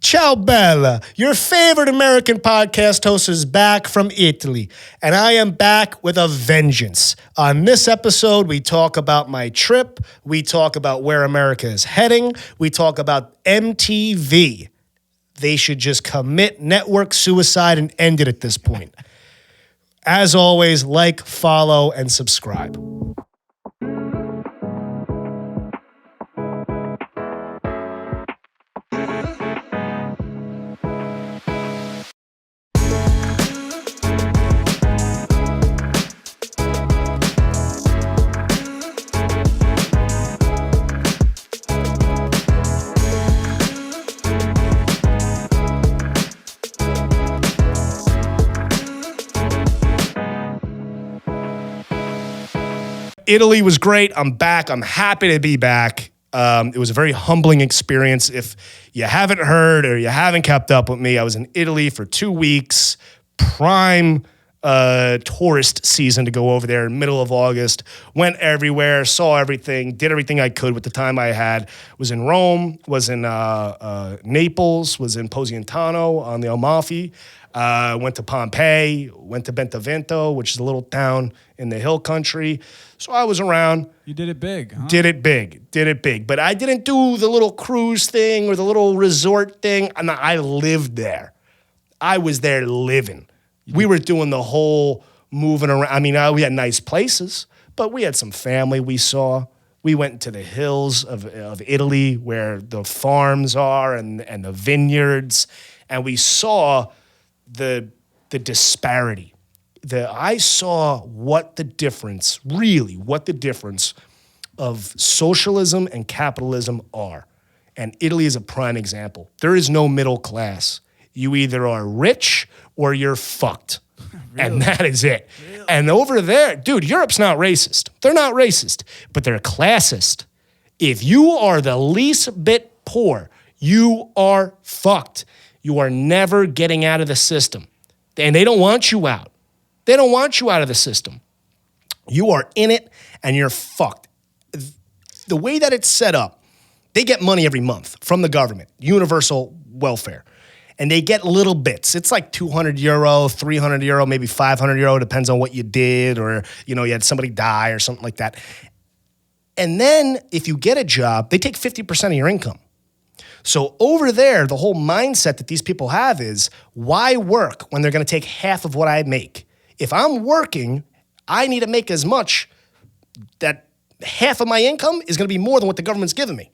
Ciao Bella, your favorite American podcast host is back from Italy, and I am back with a vengeance. On this episode, we talk about my trip, we talk about where America is heading, we talk about MTV. They should just commit network suicide and end it at this point. As always, like, follow, and subscribe. Italy was great. I'm back. I'm happy to be back. It was a very humbling experience. If you haven't heard or you haven't kept up with me, I was in Italy for 2 weeks, prime tourist season to go over there, middle of August. Went everywhere, saw everything, did everything I could with the time I had. Was in Rome, was in Naples, was in Positano on the Amalfi. Went to Pompeii, went to Benevento, which is a little town in the hill country. So I was around. You did it big, huh? Did it big. But I didn't do the little cruise thing or the little resort thing. I lived there. I was there living. We were doing the whole moving around. I mean, we had nice places, but we had some family we saw. We went into the hills of Italy where the farms are and the vineyards, and we saw the disparity. I saw what the difference of socialism and capitalism are. And Italy is a prime example. There is no middle class. You either are rich or you're fucked. Really? And that is it. Really? And over there, dude, Europe's not racist. They're not racist, but they're classist. If you are the least bit poor, you are fucked. You are never getting out of the system. And they don't want you out. They don't want you out of the system. You are in it and you're fucked. The way that it's set up, they get money every month from the government, universal welfare. And they get little bits. It's like 200 euro, 300 euro, maybe 500 euro, depends on what you did, or you had somebody die or something like that. And then if you get a job, they take 50% of your income. So over there, the whole mindset that these people have is, why work when they're going to take half of what I make? If I'm working, I need to make as much that half of my income is going to be more than what the government's giving me.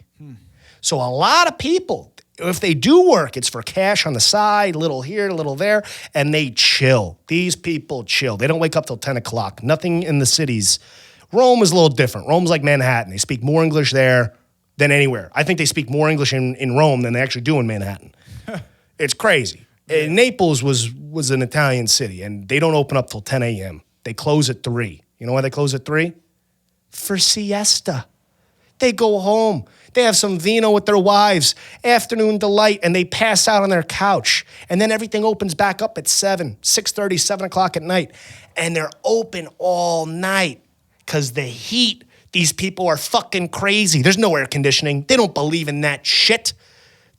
So a lot of people, if they do work, it's for cash on the side, little here, little there, and they chill. These people chill. They don't wake up till 10 o'clock. Nothing in the cities. Rome is a little different. Rome's like Manhattan. They speak more English there than anywhere. I think they speak more English in Rome than they actually do in Manhattan. It's crazy. Naples was an Italian city, and they don't open up till 10 a.m. They close at 3. You know why they close at 3? For siesta. They go home. They have some vino with their wives, afternoon delight, and they pass out on their couch. And then everything opens back up at 7, 6:30, 7 o'clock at night. And they're open all night because the heat. These people are fucking crazy. There's no air conditioning. They don't believe in that shit.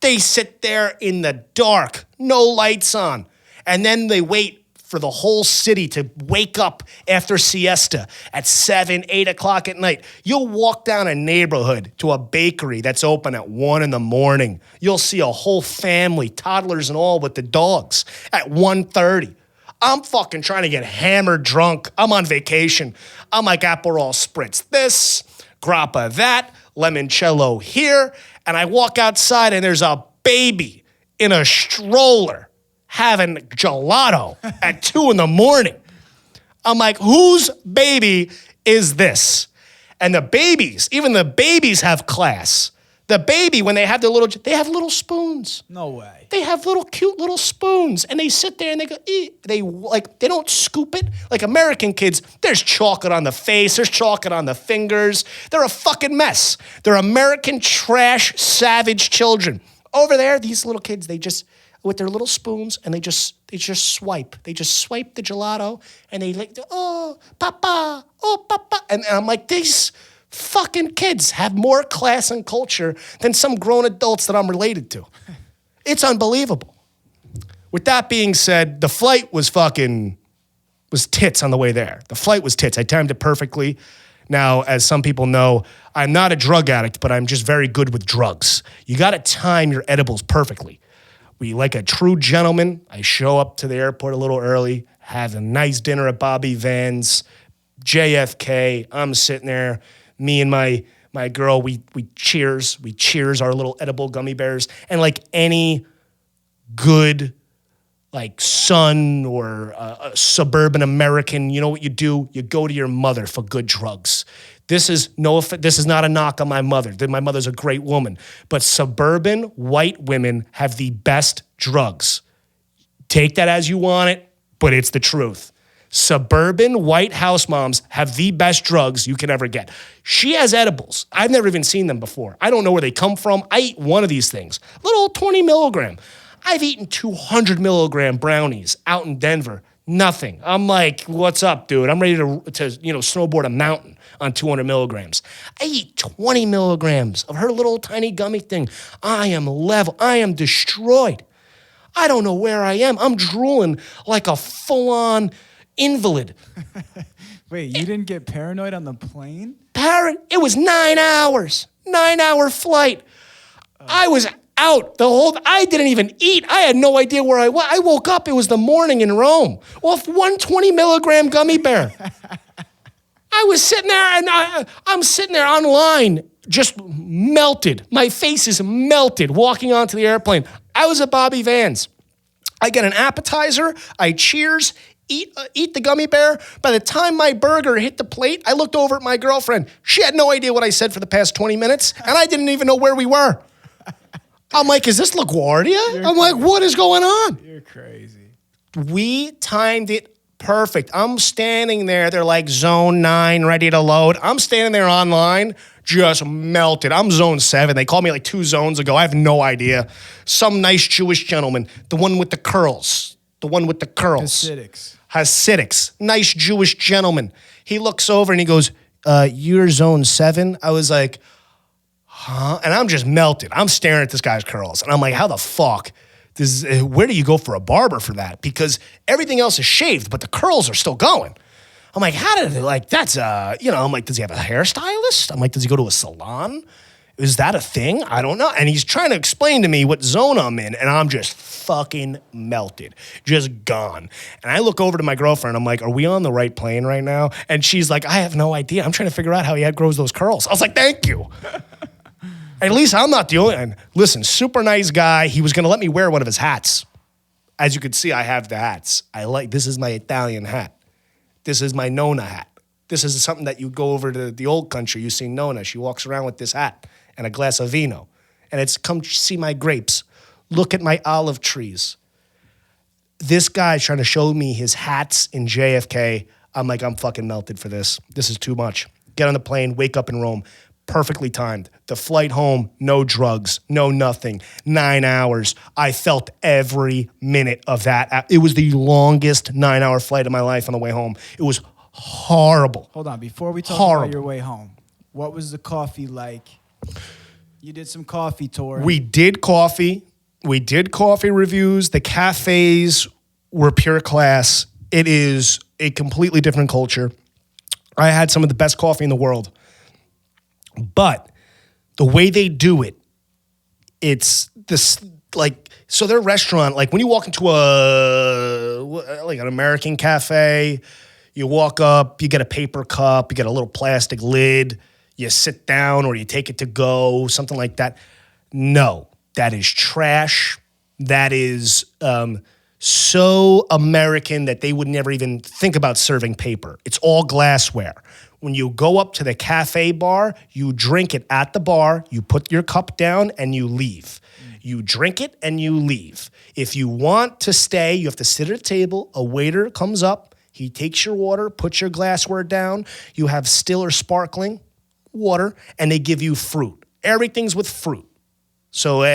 They sit there in the dark, no lights on. And then they wait for the whole city to wake up after siesta at 7, 8 o'clock at night. You'll walk down a neighborhood to a bakery that's open at 1 in the morning. You'll see a whole family, toddlers and all, with the dogs at 1:30. I'm fucking trying to get hammered drunk. I'm on vacation. I'm like Aperol Spritz this, grappa that, limoncello here. And I walk outside and there's a baby in a stroller having gelato at 2 in the morning. I'm like, whose baby is this? And the babies, even the babies have class. The baby, when they have they have little spoons. No way. They have little cute little spoons, and they sit there and they go, eat. They don't scoop it like American kids. There's chocolate on the face. There's chocolate on the fingers. They're a fucking mess. They're American trash, savage children. Over there, these little kids, they just with their little spoons, and they just swipe. They just swipe the gelato, and they like, oh papa, and I'm like, these fucking kids have more class and culture than some grown adults that I'm related to. It's unbelievable. With that being said, the flight was tits on the way there. The flight was tits. I timed it perfectly. Now, as some people know, I'm not a drug addict, but I'm just very good with drugs. You got to time your edibles perfectly. Like a true gentleman, I show up to the airport a little early, have a nice dinner at Bobby Van's, JFK. I'm sitting there, me and my girl, we cheers our little edible gummy bears. And like any good like son or a suburban American, you know what you do? You go to your mother for good drugs. This is not a knock on my mother. My mother's a great woman. But suburban white women have the best drugs. Take that as you want it, but it's the truth. Suburban white house moms have the best drugs you can ever get. She has edibles. I've never even seen them before. I don't know where they come from. I eat one of these things, little 20 milligram. I've eaten 200 milligram brownies out in Denver. Nothing. I'm like, what's up, dude? I'm ready to snowboard a mountain on 200 milligrams. I eat 20 milligrams of her little tiny gummy thing. I am level. I am destroyed. I don't know where I am. I'm drooling like a full-on invalid. Wait, you didn't get paranoid on the plane? It was 9 hours. 9-hour flight. I was out I didn't even eat. I had no idea where I was. I woke up, it was the morning in Rome off 120 milligram gummy bear. I was sitting there and I'm sitting there online, just melted. My face is melted walking onto the airplane. I was at Bobby Van's. I get an appetizer, I cheers, eat the gummy bear. By the time my burger hit the plate, I looked over at my girlfriend. She had no idea what I said for the past 20 minutes, and I didn't even know where we were. I'm like, is this LaGuardia? I'm like, what is going on? You're crazy. We timed it perfect. I'm standing there. They're like zone 9, ready to load. I'm standing there online, just melted. I'm zone 7. They called me like 2 zones ago. I have no idea. Some nice Jewish gentleman, the one with the curls. Hasidics. Nice Jewish gentleman. He looks over and he goes, you're zone 7? I was like, huh? And I'm just melted. I'm staring at this guy's curls. And I'm like, how the fuck? Where do you go for a barber for that? Because everything else is shaved, but the curls are still going. I'm like, how did it, that's, I'm like, does he have a hairstylist? I'm like, does he go to a salon? Is that a thing? I don't know. And he's trying to explain to me what zone I'm in, and I'm just fucking melted, just gone. And I look over to my girlfriend. I'm like, are we on the right plane right now? And she's like, I have no idea. I'm trying to figure out how he grows those curls. I was like, thank you. At least I'm not the only one. Listen, super nice guy. He was going to let me wear one of his hats. As you can see, I have the hats. This is my Italian hat. This is my Nona hat. This is something that you go over to the old country. You see Nona. She walks around with this hat and a glass of vino. And it's, come see my grapes. Look at my olive trees. This guy's trying to show me his hats in JFK. I'm like, I'm fucking melted for this. This is too much. Get on the plane, wake up in Rome. Perfectly timed. The flight home, no drugs, no nothing. 9 hours. I felt every minute of that. It was the longest 9-hour flight of my life on the way home. It was horrible. Hold on. Before we talk about your way home, what was the coffee like? You did some coffee tour. We did coffee. We did coffee reviews. The cafes were pure class. It is a completely different culture. I had some of the best coffee in the world. But the way they do it, it's this, so their restaurant, when you walk into an American cafe, you walk up, you get a paper cup, you get a little plastic lid, you sit down or you take it to go, something like that. No, that is trash. That is so American that they would never even think about serving paper. It's all glassware. When you go up to the cafe bar, you drink it at the bar, you put your cup down, and you leave. You drink it, and you leave. If you want to stay, you have to sit at a table. A waiter comes up. He takes your water, puts your glassware down. You have still or sparkling water, and they give you fruit. Everything's with fruit. So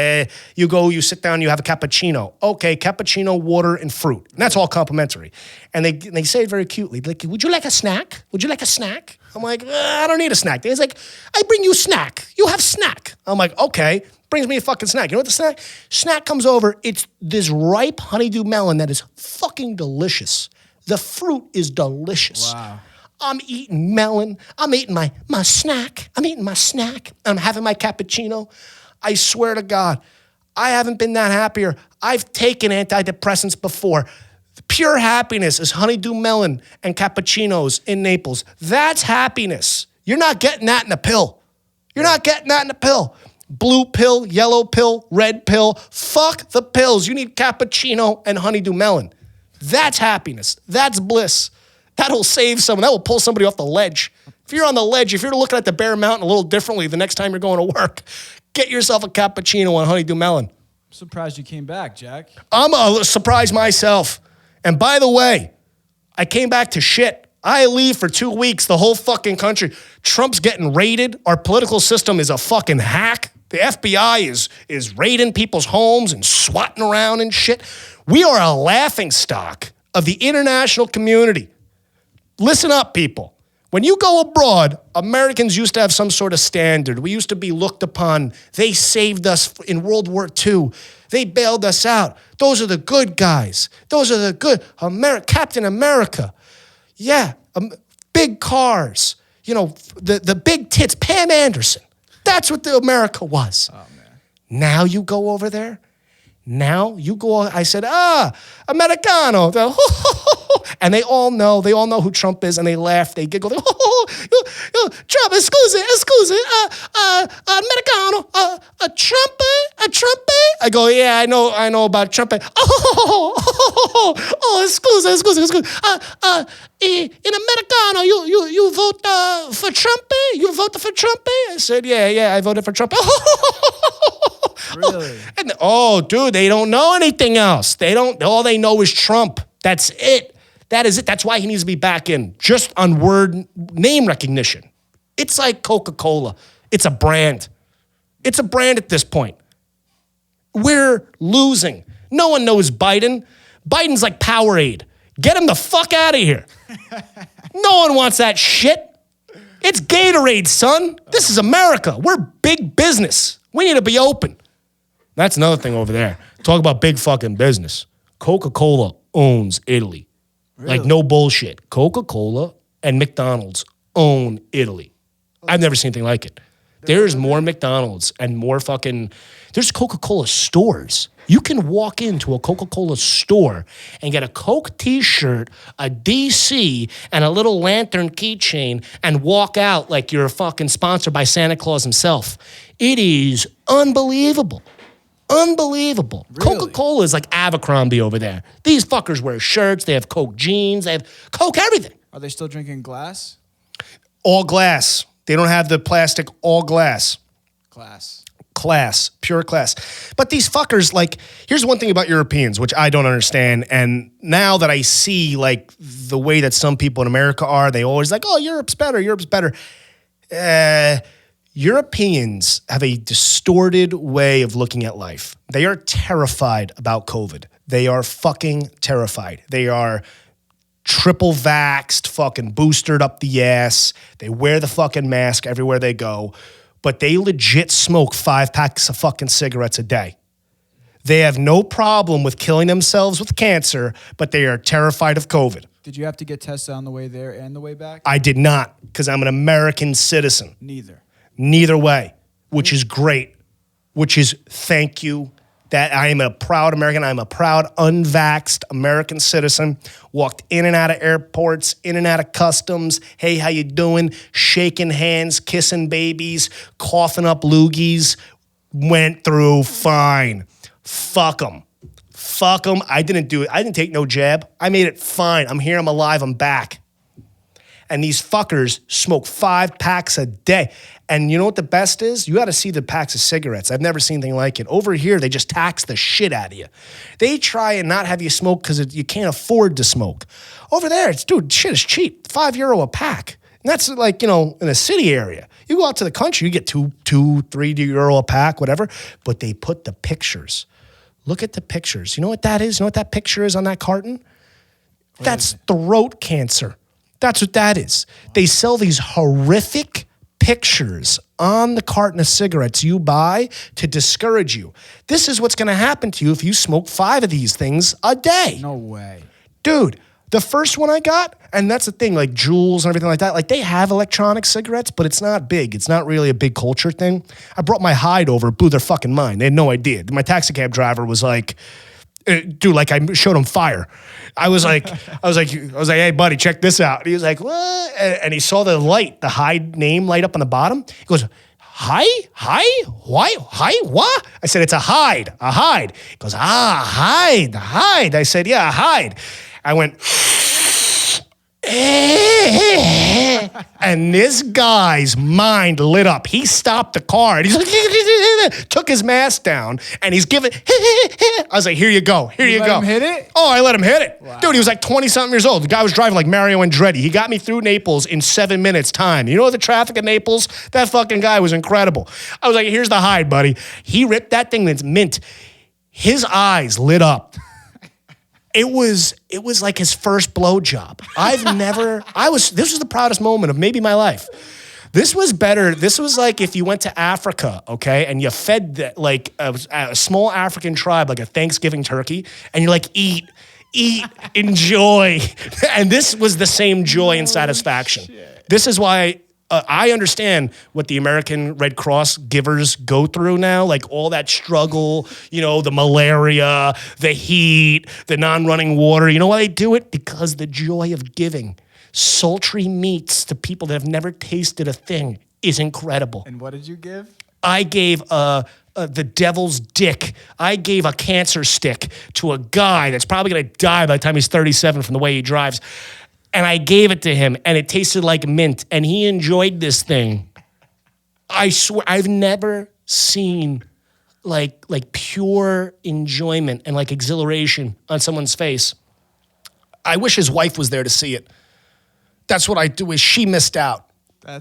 you sit down, you have a cappuccino. Okay, cappuccino, water, and fruit. And that's all complimentary. And they say it very cutely. Like, would you like a snack? Would you like a snack? I'm like, I don't need a snack. He's like, I bring you snack. You have snack. I'm like, okay. Brings me a fucking snack. You know what the snack? Snack comes over. It's this ripe honeydew melon that is fucking delicious. The fruit is delicious. Wow. I'm eating melon. I'm eating my snack. I'm eating my snack. I'm having my cappuccino. I swear to God, I haven't been that happier. I've taken antidepressants before. Pure happiness is honeydew melon and cappuccinos in Naples. That's happiness. You're not getting that in a pill. You're not getting that in a pill. Blue pill, yellow pill, red pill. Fuck the pills. You need cappuccino and honeydew melon. That's happiness. That's bliss. That'll save someone. That will pull somebody off the ledge. If you're on the ledge, if you're looking at the Bear Mountain a little differently the next time you're going to work, get yourself a cappuccino and honeydew melon. I'm surprised you came back, Jack. I'm surprised myself. And by the way, I came back to shit. I leave for 2 weeks, the whole fucking country. Trump's getting raided. Our political system is a fucking hack. The FBI is raiding people's homes and swatting around and shit. We are a laughingstock of the international community. Listen up, people. When you go abroad, Americans used to have some sort of standard. We used to be looked upon. They saved us in World War II. They bailed us out. Those are the good guys. Those are the good Captain America. Yeah, big cars. You know, the big tits, Pam Anderson. That's what the America was. Oh, man. Now you go over there. Now you go, I said, Americano. And they all know who Trump is, and they laugh, they giggle. Trump, excuse, Americano, a Trump. I go, yeah, I know about Trump. Excuse. In Americano, you vote for Trump? You voted for Trump? I said, yeah, I voted for Trump. Really? Dude, they don't know anything else. All they know is Trump. That's it. That is it. That's why he needs to be back in, just on word name recognition. It's like Coca-Cola. It's a brand. It's a brand at this point. We're losing. No one knows Biden. Biden's like Powerade. Get him the fuck out of here. No one wants that shit. It's Gatorade, son. This is America. We're big business. We need to be open. That's another thing over there. Talk about big fucking business. Coca-Cola owns Italy. Really? Like, no bullshit. Coca-Cola and McDonald's own Italy. I've never seen anything like it. There's more McDonald's and more fucking... There's Coca-Cola stores. You can walk into a Coca-Cola store and get a Coke t-shirt, a DC, and a little lantern keychain and walk out like you're fucking sponsored by Santa Claus himself. It is unbelievable. Unbelievable. Really? Coca-Cola is like Abercrombie over there. These fuckers wear shirts. They have Coke jeans. They have Coke everything. Are they still drinking glass? All glass. They don't have the plastic, all glass. Class, pure class. But these fuckers, like, here's one thing about Europeans, which I don't understand. And now that I see, like, the way that some people in America are, they always like, oh, Europe's better. Europeans have a distorted way of looking at life. They are terrified about COVID. They are fucking terrified. They are triple vaxxed, fucking boosted up the ass. They wear the fucking mask everywhere they go. But they legit smoke 5 packs of fucking cigarettes a day. They have no problem with killing themselves with cancer, but they are terrified of COVID. Did you have to get tested on the way there and the way back? I did not, because I'm an American citizen. Neither way, which is great, which is thank you. That I am a proud American. I'm a proud unvaxxed American citizen. Walked in and out of airports, in and out of customs. Hey, how you doing? Shaking hands, kissing babies, coughing up loogies. Went through fine. Fuck them. I didn't do it. I didn't take no jab. I made it fine. I'm here. I'm alive. I'm back. And these fuckers smoke 5 packs a day. And you know what the best is? You got to see the packs of cigarettes. I've never seen anything like it. Over here, they just tax the shit out of you. They try and not have you smoke because you can't afford to smoke. Over there, dude, shit is cheap. €5 a pack. And that's like, in a city area. You go out to the country, you get €3 a pack, whatever. But they put the pictures. Look at the pictures. You know what that is? You know what that picture is on that carton? That's throat cancer. That's what that is. They sell these horrific pictures on the carton of cigarettes you buy to discourage you. This is what's going to happen to you if you smoke 5 of these things a day. No way. Dude, the first one I got, and that's the thing, like Juuls and everything like that, like they have electronic cigarettes, but it's not big. It's not really a big culture thing. I brought my hide over, blew their fucking mind. They had no idea. My taxi cab driver was like, dude, like I showed him fire. I was like, hey buddy, check this out. And he was like, what? And he saw the light, the Hyde name light up on the bottom. He goes, hi, why, hi, what? I said, it's a hide. He goes, hide. I said, yeah, a hide. I went, and this guy's mind lit up. He stopped the car and he's like, took his mask down and he's giving, I was like, here you go. You let him hit it? Oh, I let him hit it. Wow. Dude, he was like 20-something years old. The guy was driving like Mario Andretti. He got me through Naples in 7 minutes time. You know the traffic in Naples? That fucking guy was incredible. I was like, here's the hide, buddy. He ripped that thing that's mint. His eyes lit up. It was like his first blowjob. This was the proudest moment of maybe my life. This was better. This was like if you went to Africa, okay, and you fed like a small African tribe, like a Thanksgiving turkey, and you're like, eat, enjoy. And this was the same joy and satisfaction. Shit. This is why I understand what the American Red Cross givers go through now, like all that struggle, you know, the malaria, the heat, the non-running water. You know why they do it? Because the joy of giving sultry meats to people that have never tasted a thing is incredible. And what did you give? I gave the devil's dick. I gave a cancer stick to a guy that's probably going to die by the time he's 37 from the way he drives. And I gave it to him, and it tasted like mint, and he enjoyed this thing. I swear, I've never seen like pure enjoyment and like exhilaration on someone's face. I wish his wife was there to see it. That's what I do. Is she missed out?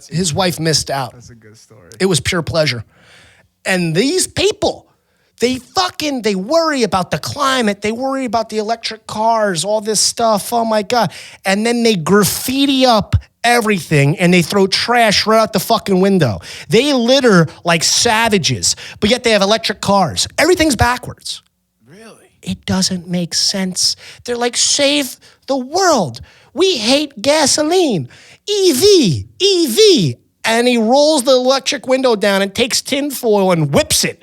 His wife missed out. That's a good story. It was pure pleasure. And these people, they worry about the climate. They worry about the electric cars, all this stuff. Oh my God. And then they graffiti up everything and they throw trash right out the fucking window. They litter like savages, but yet they have electric cars. Everything's backwards. Really? It doesn't make sense. They're like, save the world. We hate gasoline. EV. And he rolls the electric window down and takes tinfoil and whips it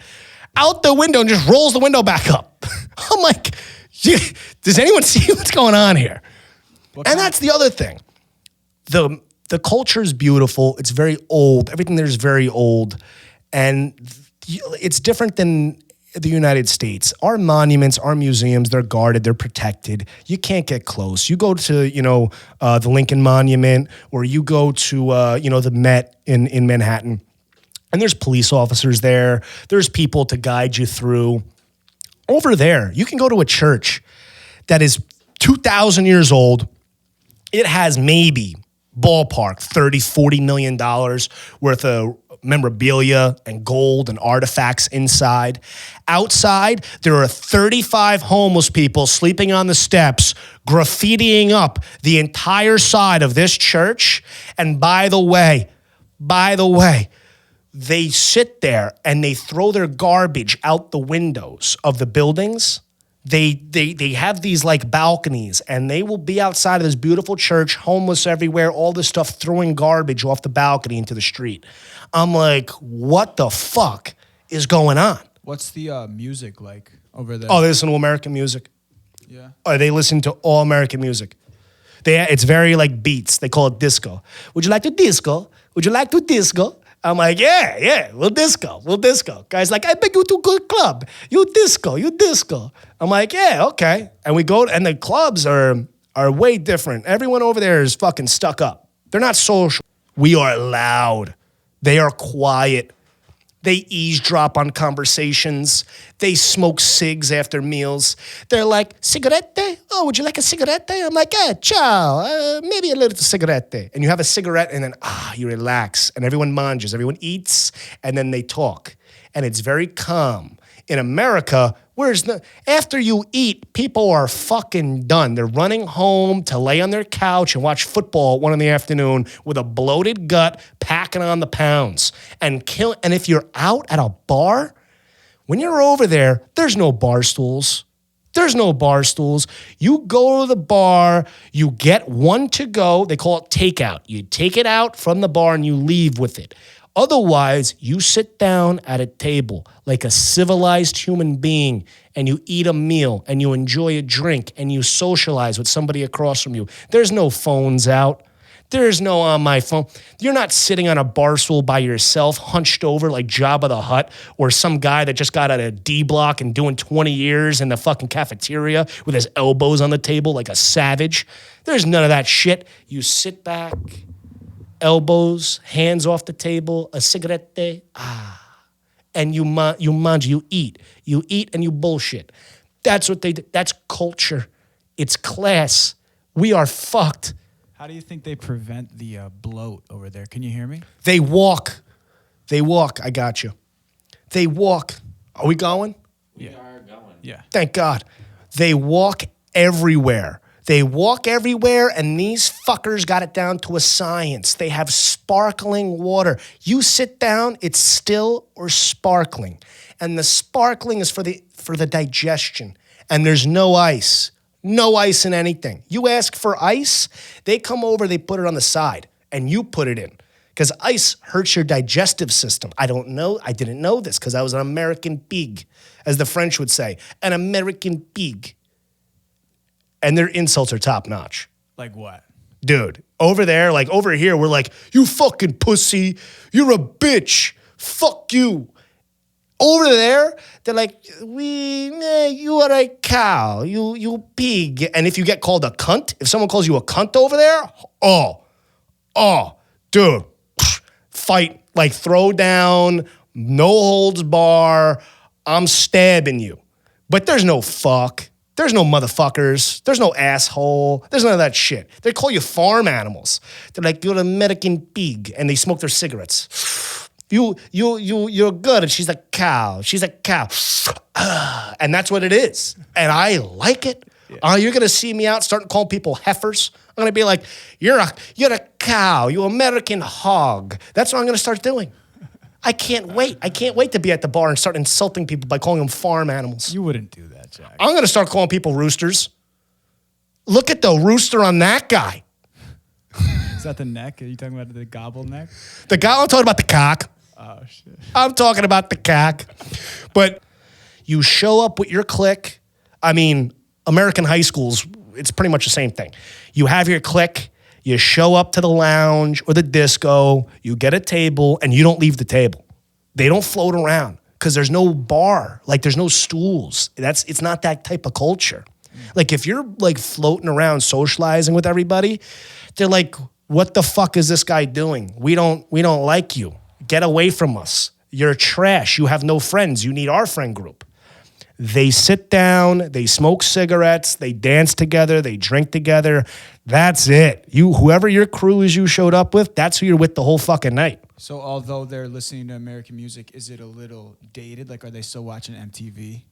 out the window and just rolls the window back up. I'm like, does anyone see what's going on here? And that's the other thing. The culture is beautiful. It's very old. Everything there is very old. And it's different than the United States. Our monuments, our museums, they're guarded, they're protected. You can't get close. You go to, the Lincoln Monument, or you go to, the Met in Manhattan, and there's police officers there. There's people to guide you through. Over there, you can go to a church that is 2,000 years old. It has maybe ballpark $30, $40 million worth of memorabilia and gold and artifacts inside. Outside, there are 35 homeless people sleeping on the steps, graffitiing up the entire side of this church. And by the way, they sit there and they throw their garbage out the windows of the buildings. They have these like balconies, and they will be outside of this beautiful church, homeless everywhere, all this stuff, throwing garbage off the balcony into the street. I'm like, what the fuck is going on? What's the music like over there? Oh, they listen to American music. Yeah. Oh, they listen to all American music. It's very like beats. They call it disco. Would you like to disco? Would you like to disco? I'm like, yeah, we'll disco. Guy's like, I beg you to go club. You disco. I'm like, yeah, okay. And we go, and the clubs are way different. Everyone over there is fucking stuck up. They're not social. We are loud. They are quiet. They eavesdrop on conversations. They smoke cigs after meals. They're like, cigarette? Oh, would you like a cigarette? I'm like, ciao, maybe a little cigarette. And you have a cigarette, and then, you relax. And everyone manges. Everyone eats, and then they talk. And it's very calm. In America, After you eat, people are fucking done. They're running home to lay on their couch and watch football at 1 PM with a bloated gut, packing on the pounds. And if you're out at a bar, when you're over there, there's no bar stools. There's no bar stools. You go to the bar, you get one to go. They call it takeout. You take it out from the bar and you leave with it. Otherwise, you sit down at a table like a civilized human being and you eat a meal and you enjoy a drink and you socialize with somebody across from you. There's no phones out. There's no on my phone. You're not sitting on a bar stool by yourself, hunched over like Jabba the Hutt or some guy that just got out of D Block and doing 20 years in the fucking cafeteria with his elbows on the table like a savage. There's none of that shit. You sit back, elbows, hands off the table, a cigarette, and you eat. You eat and you bullshit. That's what they do. That's culture. It's class. We are fucked. How do you think they prevent the bloat over there? Can you hear me? They walk. I got you. They walk. Are we going? We are going. Yeah. Thank God. They walk everywhere. And these fuckers got it down to a science. They have sparkling water. You sit down, it's still or sparkling. And the sparkling is for the digestion. And there's no ice. No ice in anything. You ask for ice, they come over, they put it on the side, and you put it in. Because ice hurts your digestive system. I didn't know this because I was an American pig, as the French would say. An American pig. And their insults are top notch. Like what? Dude, over there, like over here, we're like, you fucking pussy. You're a bitch. Fuck you. Over there, they're like, you are a cow, you pig. And if you get called a cunt, if someone calls you a cunt over there, dude, fight, like throw down, no holds bar, I'm stabbing you. But there's no fuck. There's no motherfuckers. There's no asshole. There's none of that shit. They call you farm animals. They're like, you're an American pig. And they smoke their cigarettes. You're good. And she's a cow. She's a cow. And that's what it is. And I like it. Yeah. You're going to see me out starting calling people heifers. I'm going to be like, you're a cow. You American hog. That's what I'm going to start doing. I can't wait. I can't wait to be at the bar and start insulting people by calling them farm animals. You wouldn't do that, Jack. I'm going to start calling people roosters. Look at the rooster on that guy. Is that the neck? Are you talking about the gobble neck? I'm talking about the cock. Oh, shit. I'm talking about the cock. But you show up with your clique. I mean, American high schools, it's pretty much the same thing. You have your clique. You show up to the lounge or the disco. You get a table, and you don't leave the table. They don't float around because there's no bar. Like, there's no stools. It's not that type of culture. Like, if you're, like, floating around socializing with everybody, they're like, what the fuck is this guy doing? We don't like you. Get away from us. You're trash. You have no friends. You need our friend group. They sit down, they smoke cigarettes, they dance together, they drink together. That's it. Whoever your crew is you showed up with, that's who you're with the whole fucking night. So although they're listening to American music, is it a little dated? Like, are they still watching MTV?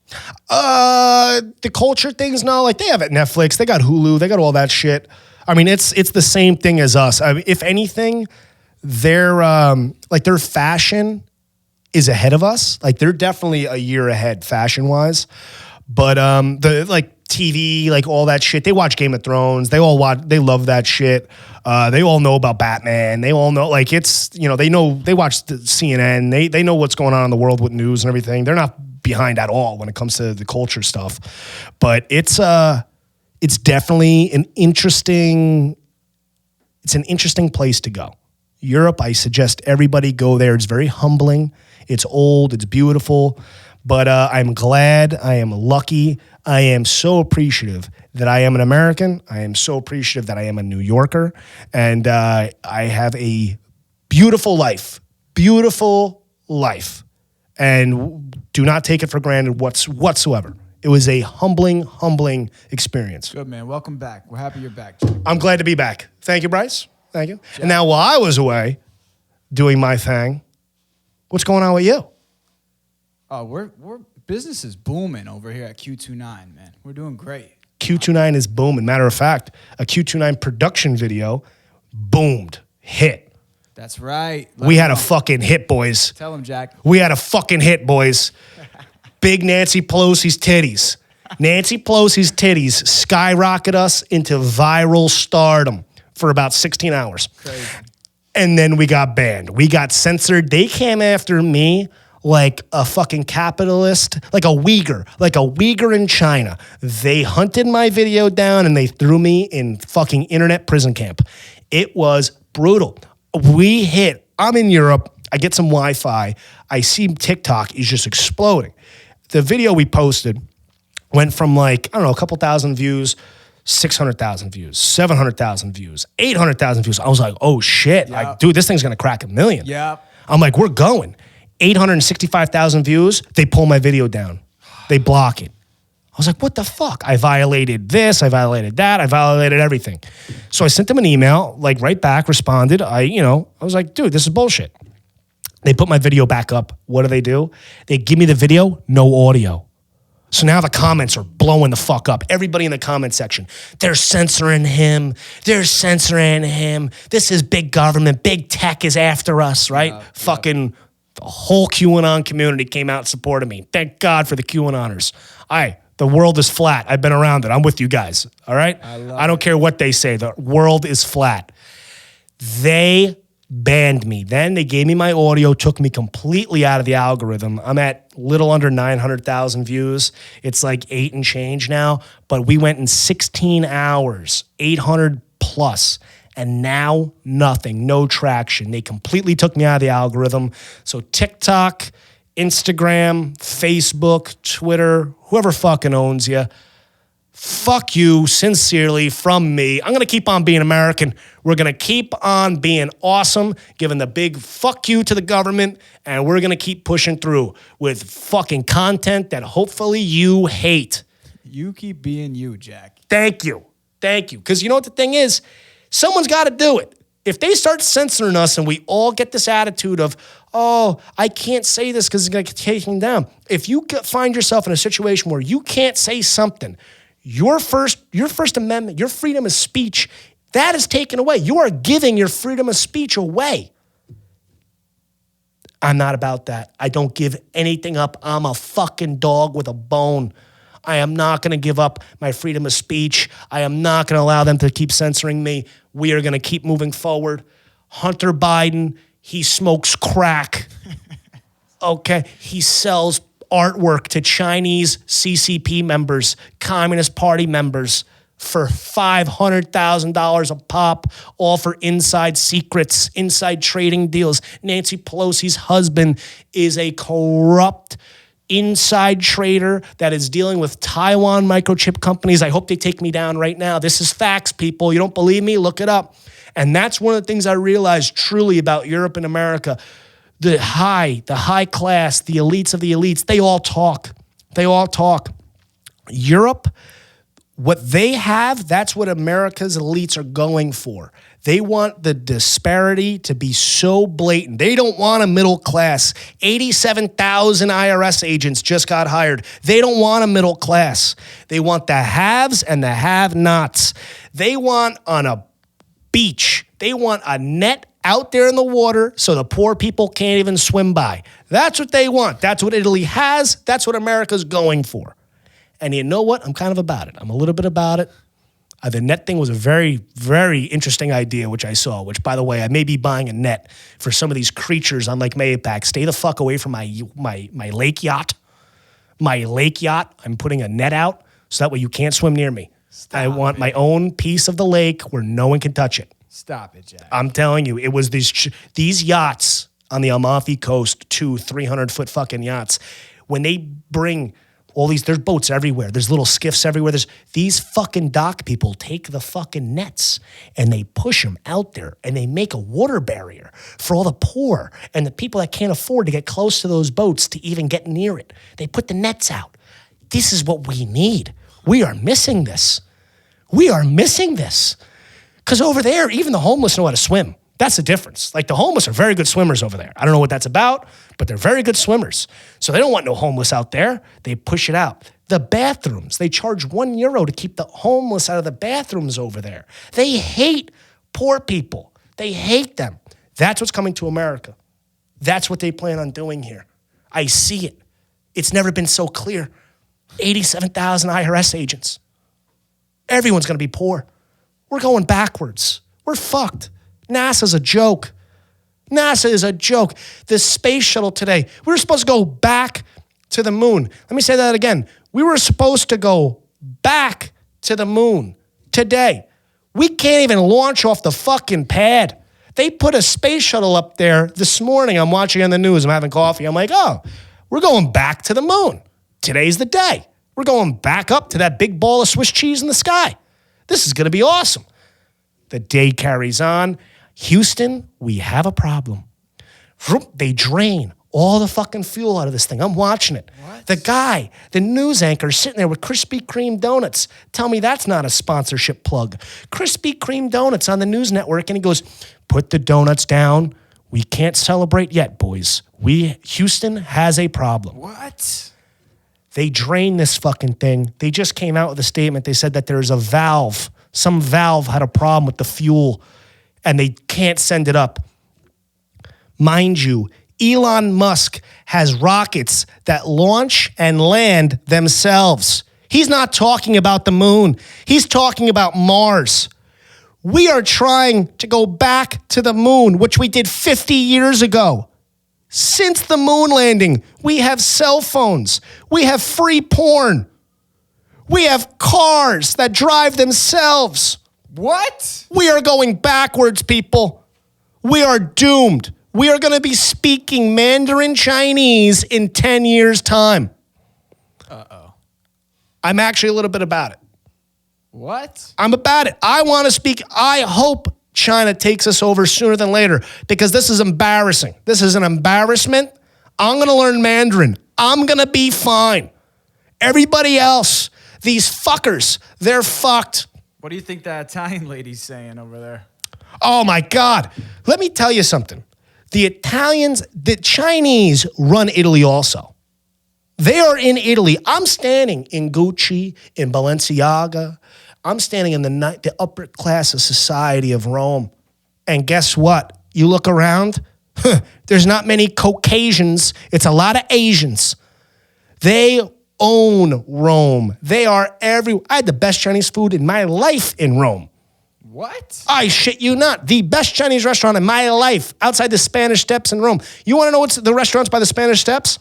The culture things, no. Like, they have it Netflix, they got Hulu, they got all that shit. I mean, it's the same thing as us. I mean, if anything, their fashion is ahead of us. Like, they're definitely a year ahead fashion-wise. But the like TV, like all that shit, they watch Game of Thrones. They love that shit. They all know about Batman. They all know, like, it's, they watch the CNN. They know what's going on in the world with news and everything. They're not behind at all when it comes to the culture stuff. But it's definitely an interesting place to go. Europe, I suggest everybody go there. It's very humbling. It's old. It's beautiful. But I'm glad. I am lucky. I am so appreciative that I am an American. I am so appreciative that I am a New Yorker. And I have a beautiful life. Beautiful life. And do not take it for granted whatsoever. It was a humbling experience. Good, man. Welcome back. We're happy you're back, Jack. I'm glad to be back. Thank you, Bryce. Thank you. Jack. And now while I was away doing my thing, what's going on with you? We're business is booming over here at Q29, man. We're doing great. Q29 is booming. Matter of fact, a Q29 production video boomed, hit. That's right. We had a fucking hit, boys. Tell them, Jack. We had a fucking hit, boys. Big Nancy Pelosi's titties. Nancy Pelosi's titties skyrocket us into viral stardom for about 16 hours. Crazy. And then we got banned. We got censored. They came after me like a fucking capitalist, like a Uyghur in China. They hunted my video down and they threw me in fucking internet prison camp. It was brutal. I'm in Europe. I get some Wi-Fi. I see TikTok is just exploding. The video we posted went from like, I don't know, a couple thousand views, 600,000 views, 700,000 views, 800,000 views. I was like, oh shit. Yep. Like, dude, this thing's gonna crack 1 million. Yep. I'm like, we're going. 865,000 views, they pull my video down. They block it. I was like, what the fuck? I violated this, I violated that, I violated everything. So I sent them an email, like right back, responded. I was like, dude, this is bullshit. They put my video back up. What do? They give me the video, no audio. So now the comments are blowing the fuck up. Everybody in the comment section, they're censoring him. They're censoring him. This is big government. Big tech is after us, right? Fucking the whole QAnon community came out and supported me. Thank God for the QAnoners. The world is flat. I've been around it. I'm with you guys, all right? I don't care what they say. The world is flat. They banned me. Then they gave me my audio, took me completely out of the algorithm. I'm at little under 900,000 views. It's like 8 and change now, but we went in 16 hours, 800 plus, and now nothing, no traction. They completely took me out of the algorithm. So TikTok, Instagram, Facebook, Twitter, whoever fucking owns you, fuck you sincerely from me. I'm going to keep on being American. We're going to keep on being awesome, giving the big fuck you to the government, and we're going to keep pushing through with fucking content that hopefully you hate. You keep being you, Jack. Thank you. Because you know what the thing is? Someone's got to do it. If they start censoring us and we all get this attitude of, oh, I can't say this because it's going to take me down. If you find yourself in a situation where you can't say something, your First Amendment, your freedom of speech, that is taken away. You are giving your freedom of speech away. I'm not about that. I don't give anything up. I'm a fucking dog with a bone. I am not going to give up my freedom of speech. I am not going to allow them to keep censoring me. We are going to keep moving forward. Hunter Biden, he smokes crack. Okay, he sells artwork to Chinese CCP members, Communist Party members, for $500,000 a pop, all for inside secrets, inside trading deals. Nancy Pelosi's husband is a corrupt inside trader that is dealing with Taiwan microchip companies. I hope they take me down right now. This is facts, people. You don't believe me? Look it up. And that's one of the things I realized truly about Europe and America. The high class, the elites of the elites, they all talk. Europe, what they have, that's what America's elites are going for. They want the disparity to be so blatant. They don't want a middle class. 87,000 IRS agents just got hired. They don't want a middle class. They want the haves and the have-nots. They want on a beach. They want a net out there in the water so the poor people can't even swim by. That's what they want. That's what Italy has. That's what America's going for. And you know what? I'm kind of about it. I'm a little bit about it. The net thing was a very, very interesting idea, which I saw, which, by the way, I may be buying a net for some of these creatures on Lake Mayapack. Stay the fuck away from my lake yacht. My lake yacht, I'm putting a net out so that way you can't swim near me. I want my own piece of the lake where no one can touch it. Stop it, Jack. I'm telling you, it was these yachts on the Amalfi Coast, 300-foot fucking yachts. When they bring all these, there's boats everywhere. There's little skiffs everywhere. There's these fucking dock people take the fucking nets and they push them out there and they make a water barrier for all the poor and the people that can't afford to get close to those boats to even get near it. They put the nets out. This is what we need. We are missing this. Because over there, even the homeless know how to swim. That's the difference. Like the homeless are very good swimmers over there. I don't know what that's about, but they're very good swimmers. So they don't want no homeless out there. They push it out. The bathrooms, they charge €1 to keep the homeless out of the bathrooms over there. They hate poor people. They hate them. That's what's coming to America. That's what they plan on doing here. I see it. It's never been so clear. 87,000 IRS agents. Everyone's going to be poor. We're going backwards. We're fucked. NASA's a joke. NASA is a joke. The space shuttle today, we were supposed to go back to the moon. Let me say that again. We were supposed to go back to the moon today. We can't even launch off the fucking pad. They put a space shuttle up there this morning. I'm watching on the news. I'm having coffee. I'm like, oh, we're going back to the moon. Today's the day. We're going back up to that big ball of Swiss cheese in the sky. This is going to be awesome. The day carries on. Houston, we have a problem. They drain all the fucking fuel out of this thing. I'm watching it. What? The guy, the news anchor, sitting there with Krispy Kreme donuts. Tell me that's not a sponsorship plug. Krispy Kreme donuts on the news network, and he goes, put the donuts down. We can't celebrate yet, boys. Houston has a problem. What? They drained this fucking thing. They just came out with a statement. They said that there's a valve. Some valve had a problem with the fuel, and they can't send it up. Mind you, Elon Musk has rockets that launch and land themselves. He's not talking about the moon. He's talking about Mars. We are trying to go back to the moon, which we did 50 years ago. Since the moon landing, we have cell phones. We have free porn. We have cars that drive themselves. What? We are going backwards, people. We are doomed. We are going to be speaking Mandarin Chinese in 10 years' time. Uh-oh. I'm actually a little bit about it. What? I'm about it. I want to speak. I hope China takes us over sooner than later because this is embarrassing. This is an embarrassment. I'm going to learn Mandarin. I'm going to be fine. Everybody else, these fuckers, they're fucked. What do you think that Italian lady's saying over there? Oh my God. Let me tell you something. The Italians, the Chinese run Italy also. They are in Italy. I'm standing in Gucci, in Balenciaga. I'm standing in the upper class of society of Rome. And guess what? You look around, there's not many Caucasians. It's a lot of Asians. They own Rome. They are I had the best Chinese food in my life in Rome. What? I shit you not. The best Chinese restaurant in my life outside the Spanish Steps in Rome. You want to know what's the restaurants by the Spanish Steps?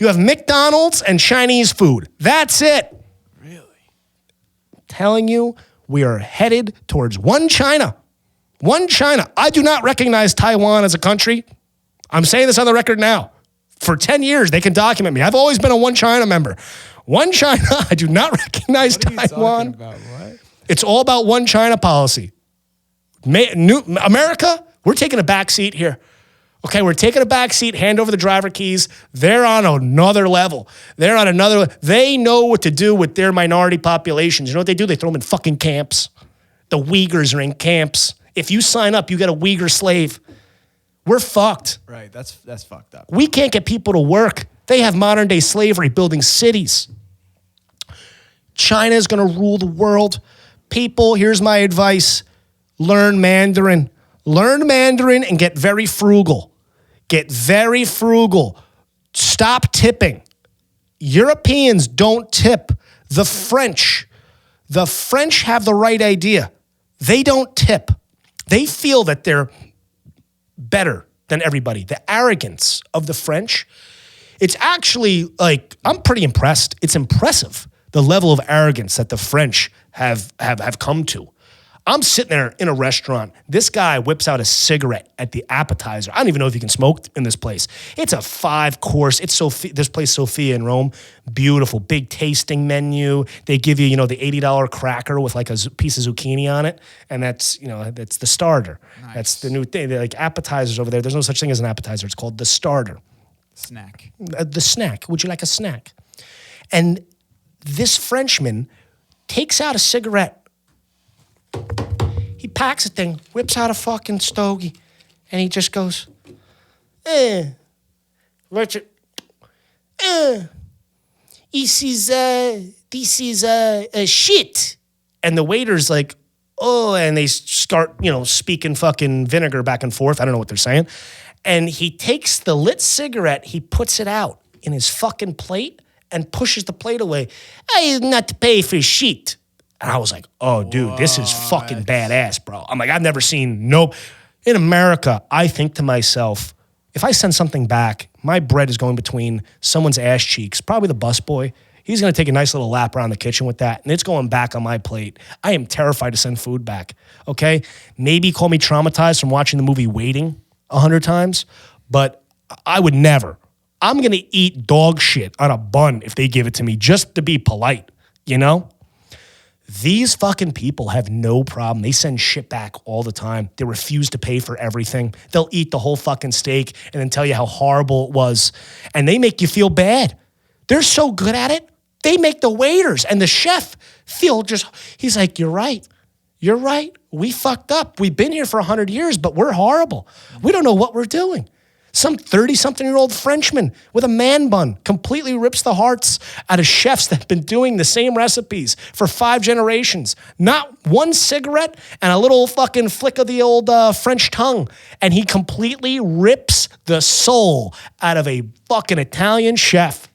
You have McDonald's and Chinese food. That's it. Really? I'm telling you, we are headed towards one China. One China. I do not recognize Taiwan as a country. I'm saying this on the record now. For 10 years, they can document me. I've always been a one China member. One China, I do not recognize What are you Taiwan. talking about? What? It's all about one China policy. America, we're taking a back seat here. Okay, we're taking a back seat, hand over the driver keys. They're on another level. They know what to do with their minority populations. You know what they do? They throw them in fucking camps. The Uyghurs are in camps. If you sign up, you get a Uyghur slave. We're fucked. Right, that's fucked up. We can't get people to work. They have modern day slavery building cities. China is going to rule the world. People, here's my advice. Learn Mandarin. Learn Mandarin and get very frugal. Get very frugal. Stop tipping. Europeans don't tip. The French have the right idea. They don't tip. They feel that they're better than everybody. The arrogance of the French, it's actually like, I'm pretty impressed. It's impressive, the level of arrogance that the French have come to. I'm sitting there in a restaurant. This guy whips out a cigarette at the appetizer. I don't even know if you can smoke in this place. It's a 5-course. It's this place, Sophia in Rome. Beautiful, big tasting menu. They give you, the $80 cracker with like a piece of zucchini on it. And that's the starter. Nice. That's the new thing. They're like appetizers over there. There's no such thing as an appetizer. It's called the starter. Snack. The snack. Would you like a snack? And this Frenchman takes out a cigarette. He packs a thing, whips out a fucking stogie, And he just goes, Richard, this is a shit. And the waiter's like, oh, and they start, speaking fucking vinegar back and forth. I don't know what they're saying. And he takes the lit cigarette, he puts it out in his fucking plate and pushes the plate away. I not pay for shit. And I was like, oh, dude, this is fucking badass, bro. I'm like, I've never seen in America, I think to myself, if I send something back, my bread is going between someone's ass cheeks, probably the busboy. He's going to take a nice little lap around the kitchen with that, and it's going back on my plate. I am terrified to send food back, okay? Maybe call me traumatized from watching the movie Waiting 100 times, but I would never. I'm going to eat dog shit on a bun if they give it to me just to be polite, These fucking people have no problem. They send shit back all the time. They refuse to pay for everything. They'll eat the whole fucking steak and then tell you how horrible it was, and they make you feel bad. They're so good at it. They make the waiters and the chef feel he's like, you're right. You're right. We fucked up. We've been here for 100 years, but we're horrible. We don't know what we're doing. Some 30-something-year-old Frenchman with a man bun completely rips the hearts out of chefs that have been doing the same recipes for 5 generations. Not one cigarette and a little fucking flick of the old French tongue. And he completely rips the soul out of a fucking Italian chef.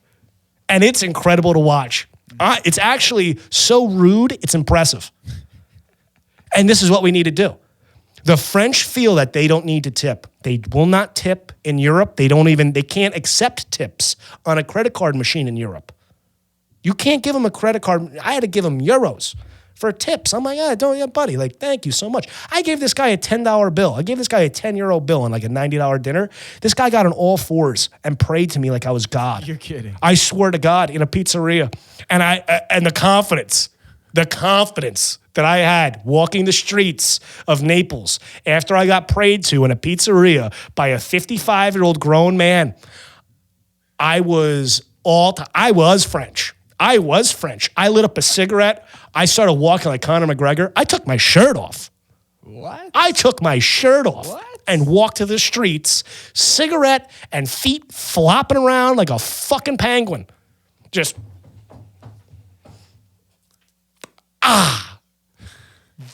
And it's incredible to watch. It's actually so rude, it's impressive. And this is what we need to do. The French feel that they don't need to tip. They will not tip in Europe. They can't accept tips on a credit card machine in Europe. You can't give them a credit card. I had to give them euros for tips. I'm like, buddy, thank you so much. I gave this guy a $10 bill. I gave this guy a 10-euro bill on a $90 dinner. This guy got on all fours and prayed to me like I was God. You're kidding. I swear to God, in a pizzeria. And the confidence that I had walking the streets of Naples after I got prayed to in a pizzeria by a 55-year-old grown man. I was French. I lit up a cigarette. I started walking like Conor McGregor. I took my shirt off. What? I took my shirt off. What? And walked to the streets, cigarette and feet flopping around like a fucking penguin. Just,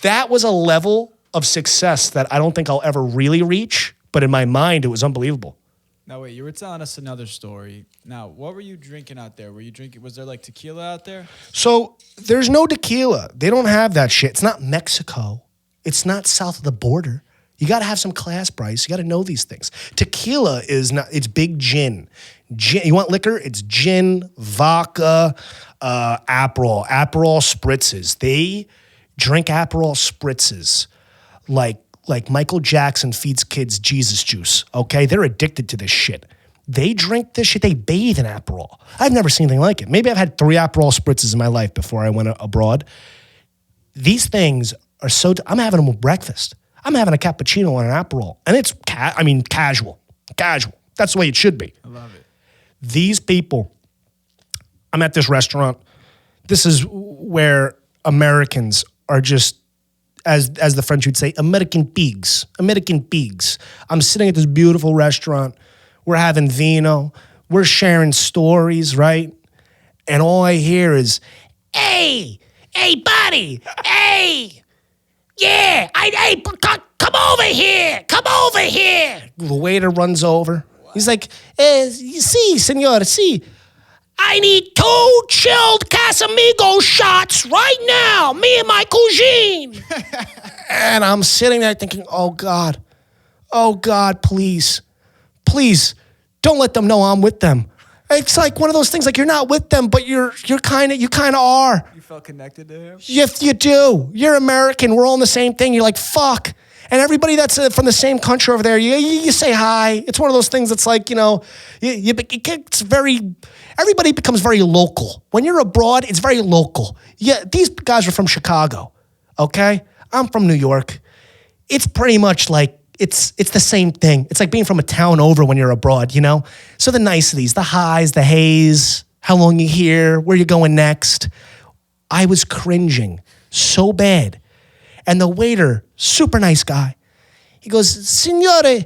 That was a level of success that I don't think I'll ever really reach, but in my mind, it was unbelievable. Now, wait, you were telling us another story. Now, what were you drinking out there? Was there tequila out there? So there's no tequila. They don't have that shit. It's not Mexico. It's not south of the border. You got to have some class, Bryce. You got to know these things. Tequila it's big gin. You want liquor? It's gin, vodka, Aperol spritzes. They drink Aperol spritzes like Michael Jackson feeds kids Jesus juice, okay? They're addicted to this shit. They drink this shit. They bathe in Aperol. I've never seen anything like it. Maybe I've had 3 Aperol spritzes in my life before I went abroad. These things are I'm having them with breakfast. I'm having a cappuccino on an Aperol. And it's, casual. Casual. That's the way it should be. I love it. These people, I'm at this restaurant. This is where Americans are just, as the French would say, American pigs. American pigs. I'm sitting at this beautiful restaurant. We're having vino. We're sharing stories, right? And all I hear is, hey, buddy, hey, yeah, come over here. The waiter runs over. He's like, si, senor, si. I need 2 chilled Casamigo shots right now, me and my cousine. And I'm sitting there thinking, oh God, please, don't let them know I'm with them. It's like one of those things, like you're not with them, but you kind of are. You felt connected to him? Yes, you do. You're American. We're all in the same thing. You're like, fuck. And everybody that's from the same country over there, you say hi. It's one of those things that's like, everybody becomes very local. When you're abroad, it's very local. Yeah, these guys are from Chicago, okay? I'm from New York. It's pretty much like, it's the same thing. It's like being from a town over when you're abroad, So the niceties, the highs, the hays, how long you here, where you going next. I was cringing so bad. And the waiter, super nice guy. He goes, Signore,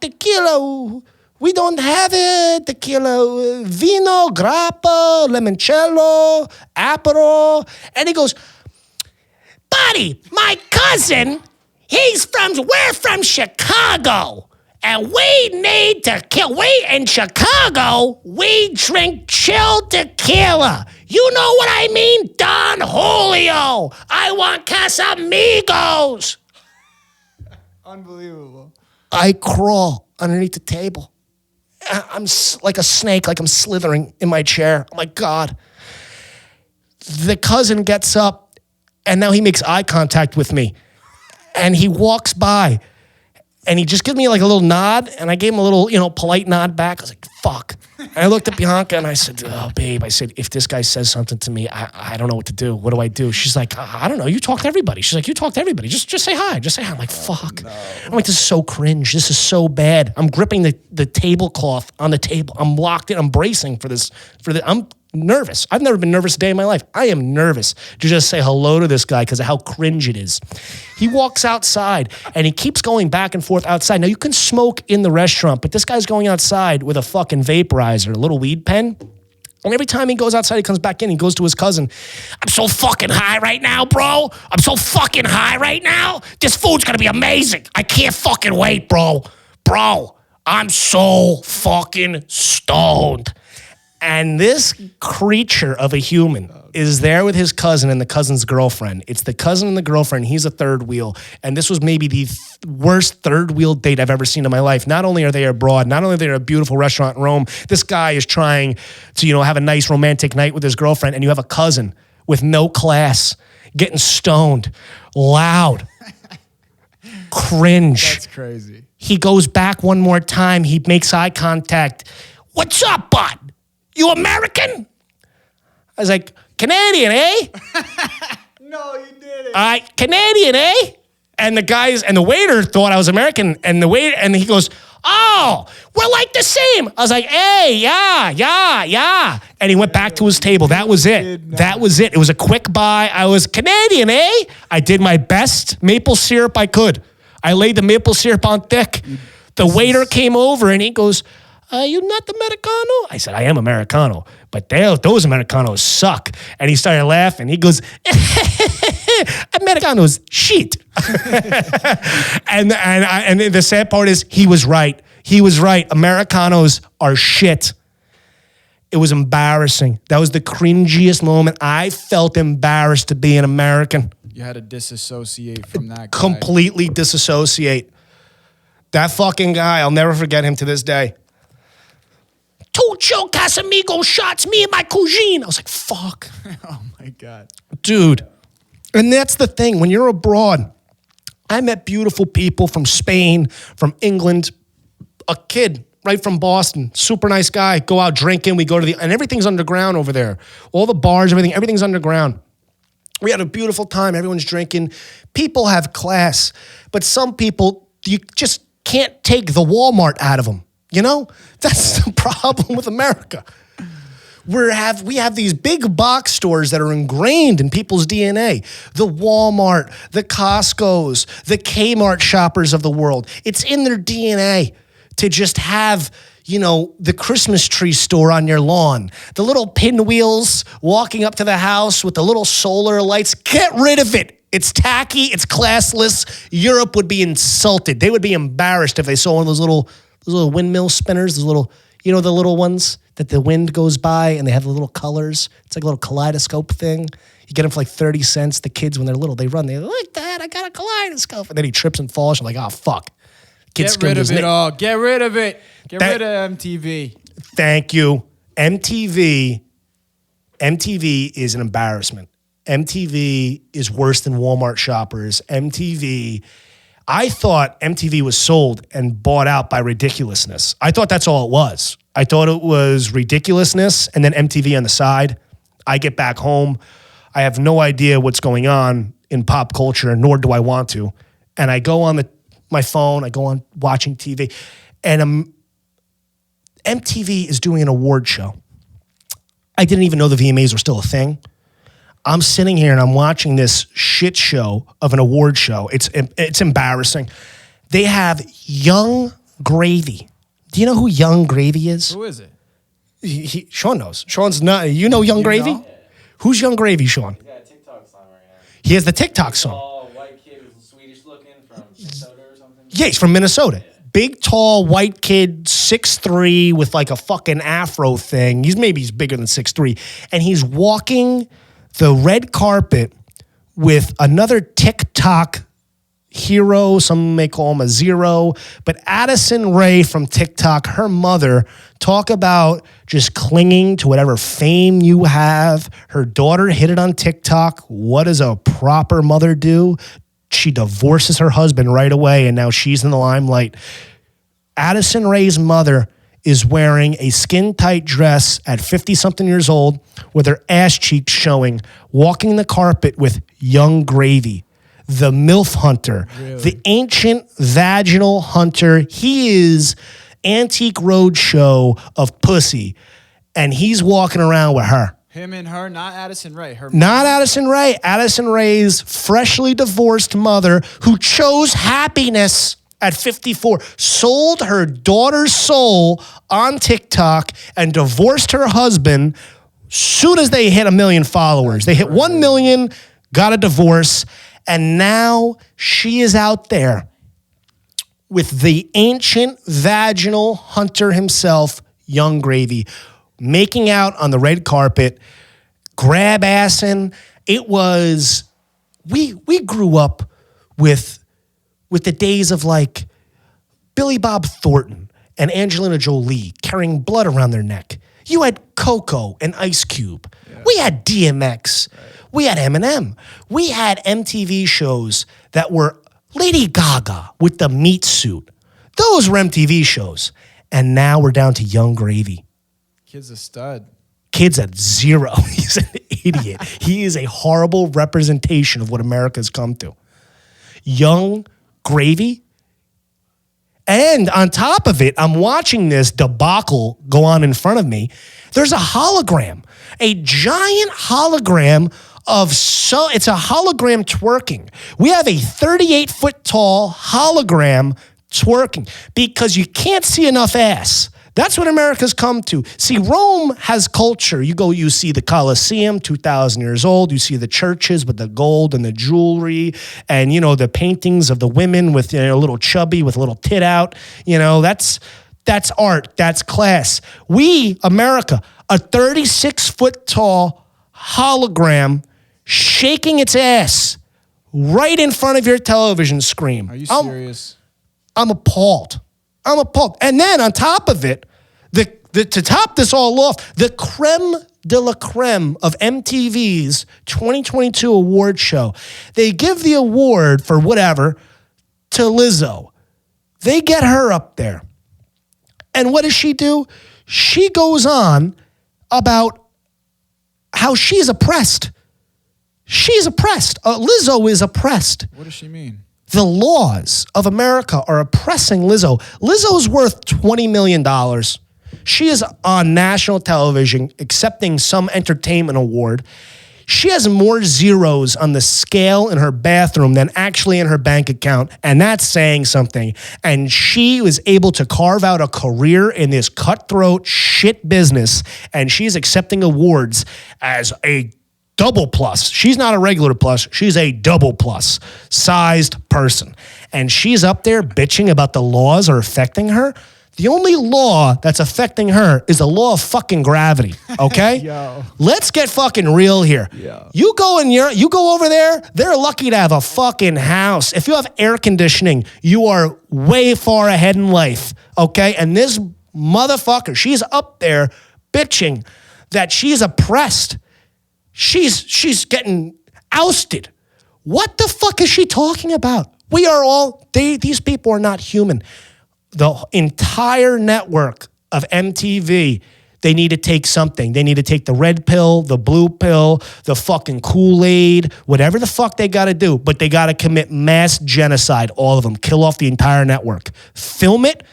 tequila, we don't have it. Tequila, vino, grappa, limoncello, aperol. And he goes, buddy, my cousin, we're from Chicago. And we need tequila. We in Chicago, we drink chilled tequila. You know what I mean? Don Julio. I want Casamigos. Unbelievable. I crawl underneath the table. I'm like a snake, like I'm slithering in my chair. I'm like, God. The cousin gets up, and now he makes eye contact with me. And he walks by. And he just gives me like a little nod, and I gave him a little, polite nod back. I was like, fuck. And I looked at Bianca, and I said, oh, babe, I said, if this guy says something to me, I don't know what to do. What do I do? She's like, I don't know. You talk to everybody. She's like, you talk to everybody. Just say hi. Just say hi. I'm like, fuck. No. I'm like, this is so cringe. This is so bad. I'm gripping the tablecloth on the table. I'm locked in. I'm bracing for this. I'm nervous. I've never been nervous a day in my life. I am nervous to just say hello to this guy because of how cringe it is. He walks outside and he keeps going back and forth outside. Now you can smoke in the restaurant, but this guy's going outside with a fucking vaporizer, a little weed pen. And every time he goes outside, he comes back in, he goes to his cousin. I'm so fucking high right now, bro. I'm so fucking high right now. This food's gonna be amazing. I can't fucking wait, bro. Bro, I'm so fucking stoned. And this creature of a human is there with his cousin and the cousin's girlfriend. It's the cousin and the girlfriend. He's a third wheel. And this was maybe the worst third wheel date I've ever seen in my life. Not only are they abroad, not only are they at a beautiful restaurant in Rome, this guy is trying to, have a nice romantic night with his girlfriend. And you have a cousin with no class, getting stoned, loud, cringe. That's crazy. He goes back one more time. He makes eye contact. What's up, bud? You American? I was like, Canadian, eh? No, you didn't. Canadian, eh? And the waiter thought I was American, and he goes, oh, we're like the same. I was like, hey, yeah. And he went back to his table. That was it. That was it. It was a quick buy. I was Canadian, eh? I did my best maple syrup I could. I laid the maple syrup on thick. The waiter came over, and he goes, you not Americano? I said, I am Americano, but those Americanos suck. And he started laughing. He goes, Americanos shit. and the sad part is he was right. He was right. Americanos are shit. It was embarrassing. That was the cringiest moment. I felt embarrassed to be an American. You had to disassociate from that guy. Completely disassociate. That fucking guy, I'll never forget him to this day. Two Casamigo shots, me and my cousine. I was like, fuck. Oh, my God. Dude. And that's the thing. When you're abroad, I met beautiful people from Spain, from England, a kid right from Boston, super nice guy, go out drinking, we go to and everything's underground over there. All the bars, everything's underground. We had a beautiful time. Everyone's drinking. People have class, but some people, you just can't take the Walmart out of them. That's the problem with America. We have these big box stores that are ingrained in people's DNA. The Walmart, the Costco's, the Kmart shoppers of the world. It's in their DNA to just have, the Christmas tree store on your lawn. The little pinwheels walking up to the house with the little solar lights. Get rid of it. It's tacky. It's classless. Europe would be insulted. They would be embarrassed if they saw one of those little windmill spinners, those little, the little ones that the wind goes by and they have the little colors. It's like a little kaleidoscope thing. You get them for like 30 cents. The kids, when they're little, they run. They're like, Dad, I got a kaleidoscope. And then he trips and falls. You're like, oh, fuck. Get rid of it all. Get rid of it. Get rid of MTV. Thank you. MTV is an embarrassment. MTV is worse than Walmart shoppers. I thought MTV was sold and bought out by ridiculousness. I thought that's all it was. I thought it was ridiculousness and then MTV on the side. I get back home. I have no idea what's going on in pop culture, nor do I want to. And I go on my phone, I go on watching TV, and MTV is doing an award show. I didn't even know the VMAs were still a thing. I'm sitting here and I'm watching this shit show of an award show. It's embarrassing. They have Young Gravy. Do you know who Young Gravy is? Who is it? Sean knows. Sean's not. You know Young Gravy? Know? Who's Young Gravy, Sean? He's got a TikTok song right now. He has the TikTok song. Tall, white kid who's Swedish looking from Minnesota or something. Yeah, he's from Minnesota. Yeah. Big, tall, white kid, 6'3", with like a fucking afro thing. He's bigger than 6'3". And he's walking the red carpet with another TikTok hero. Some may call him a zero. But Addison Rae from TikTok, her mother, talk about just clinging to whatever fame you have. Her daughter hit it on TikTok. What does a proper mother do? She divorces her husband right away, and now she's in the limelight. Addison Rae's mother is wearing a skin-tight dress at 50-something years old with her ass cheeks showing, walking the carpet with Young Gravy, the MILF hunter, the ancient vaginal hunter. He is Antique Roadshow of pussy, and he's walking around with her. Him and her, not Addison Rae. Not Addison Rae. Addison Rae's freshly divorced mother who chose happiness at 54, sold her daughter's soul on TikTok and divorced her husband soon as they hit 1 million followers. They hit 1 million, got a divorce, and now she is out there with the ancient vaginal hunter himself, Young Gravy, making out on the red carpet, grab assing. It was, we grew up with the days of like Billy Bob Thornton and Angelina Jolie carrying blood around their neck. You had Coco and Ice Cube. Yeah. We had DMX. Right. We had Eminem. We had MTV shows that were Lady Gaga with the meat suit. Those were MTV shows. And now we're down to Young Gravy. Kid's a stud. Kid's at 0. He's an idiot. He is a horrible representation of what America's come to. Young Gravy. And on top of it, I'm watching this debacle go on in front of me. There's a hologram, a giant hologram it's a hologram twerking. We have a 38-foot tall hologram twerking because you can't see enough ass. That's what America's come to. See, Rome has culture. You see the Colosseum, 2,000 years old. You see the churches with the gold and the jewelry and, the paintings of the women with a little chubby with a little tit out. That's art. That's class. We, America, a 36-foot tall hologram shaking its ass right in front of your television screen. Are you serious? I'm appalled. And then on top of it, to top this all off, the creme de la creme of MTV's 2022 award show, they give the award for whatever to Lizzo. They get her up there. And what does she do? She goes on about how she's oppressed. She's oppressed. Lizzo is oppressed. What does she mean? The laws of America are oppressing Lizzo. Lizzo's worth $20 million. She is on national television accepting some entertainment award. She has more zeros on the scale in her bathroom than actually in her bank account, and that's saying something. And she was able to carve out a career in this cutthroat shit business, and she's accepting awards as a double plus. She's not a regular plus. She's a double plus sized person. And she's up there bitching about the laws are affecting her. The only law that's affecting her is the law of fucking gravity, okay? Yo. Let's get fucking real here. Yeah. You go over there, they're lucky to have a fucking house. If you have air conditioning, you are way far ahead in life, okay? And this motherfucker, she's up there bitching that she's oppressed. She's getting ousted. What the fuck is she talking about? These people are not human. The entire network of MTV, they need to take something. They need to take the red pill, the blue pill, the fucking Kool-Aid, whatever the fuck they got to do. But they got to commit mass genocide, all of them. Kill off the entire network. Film it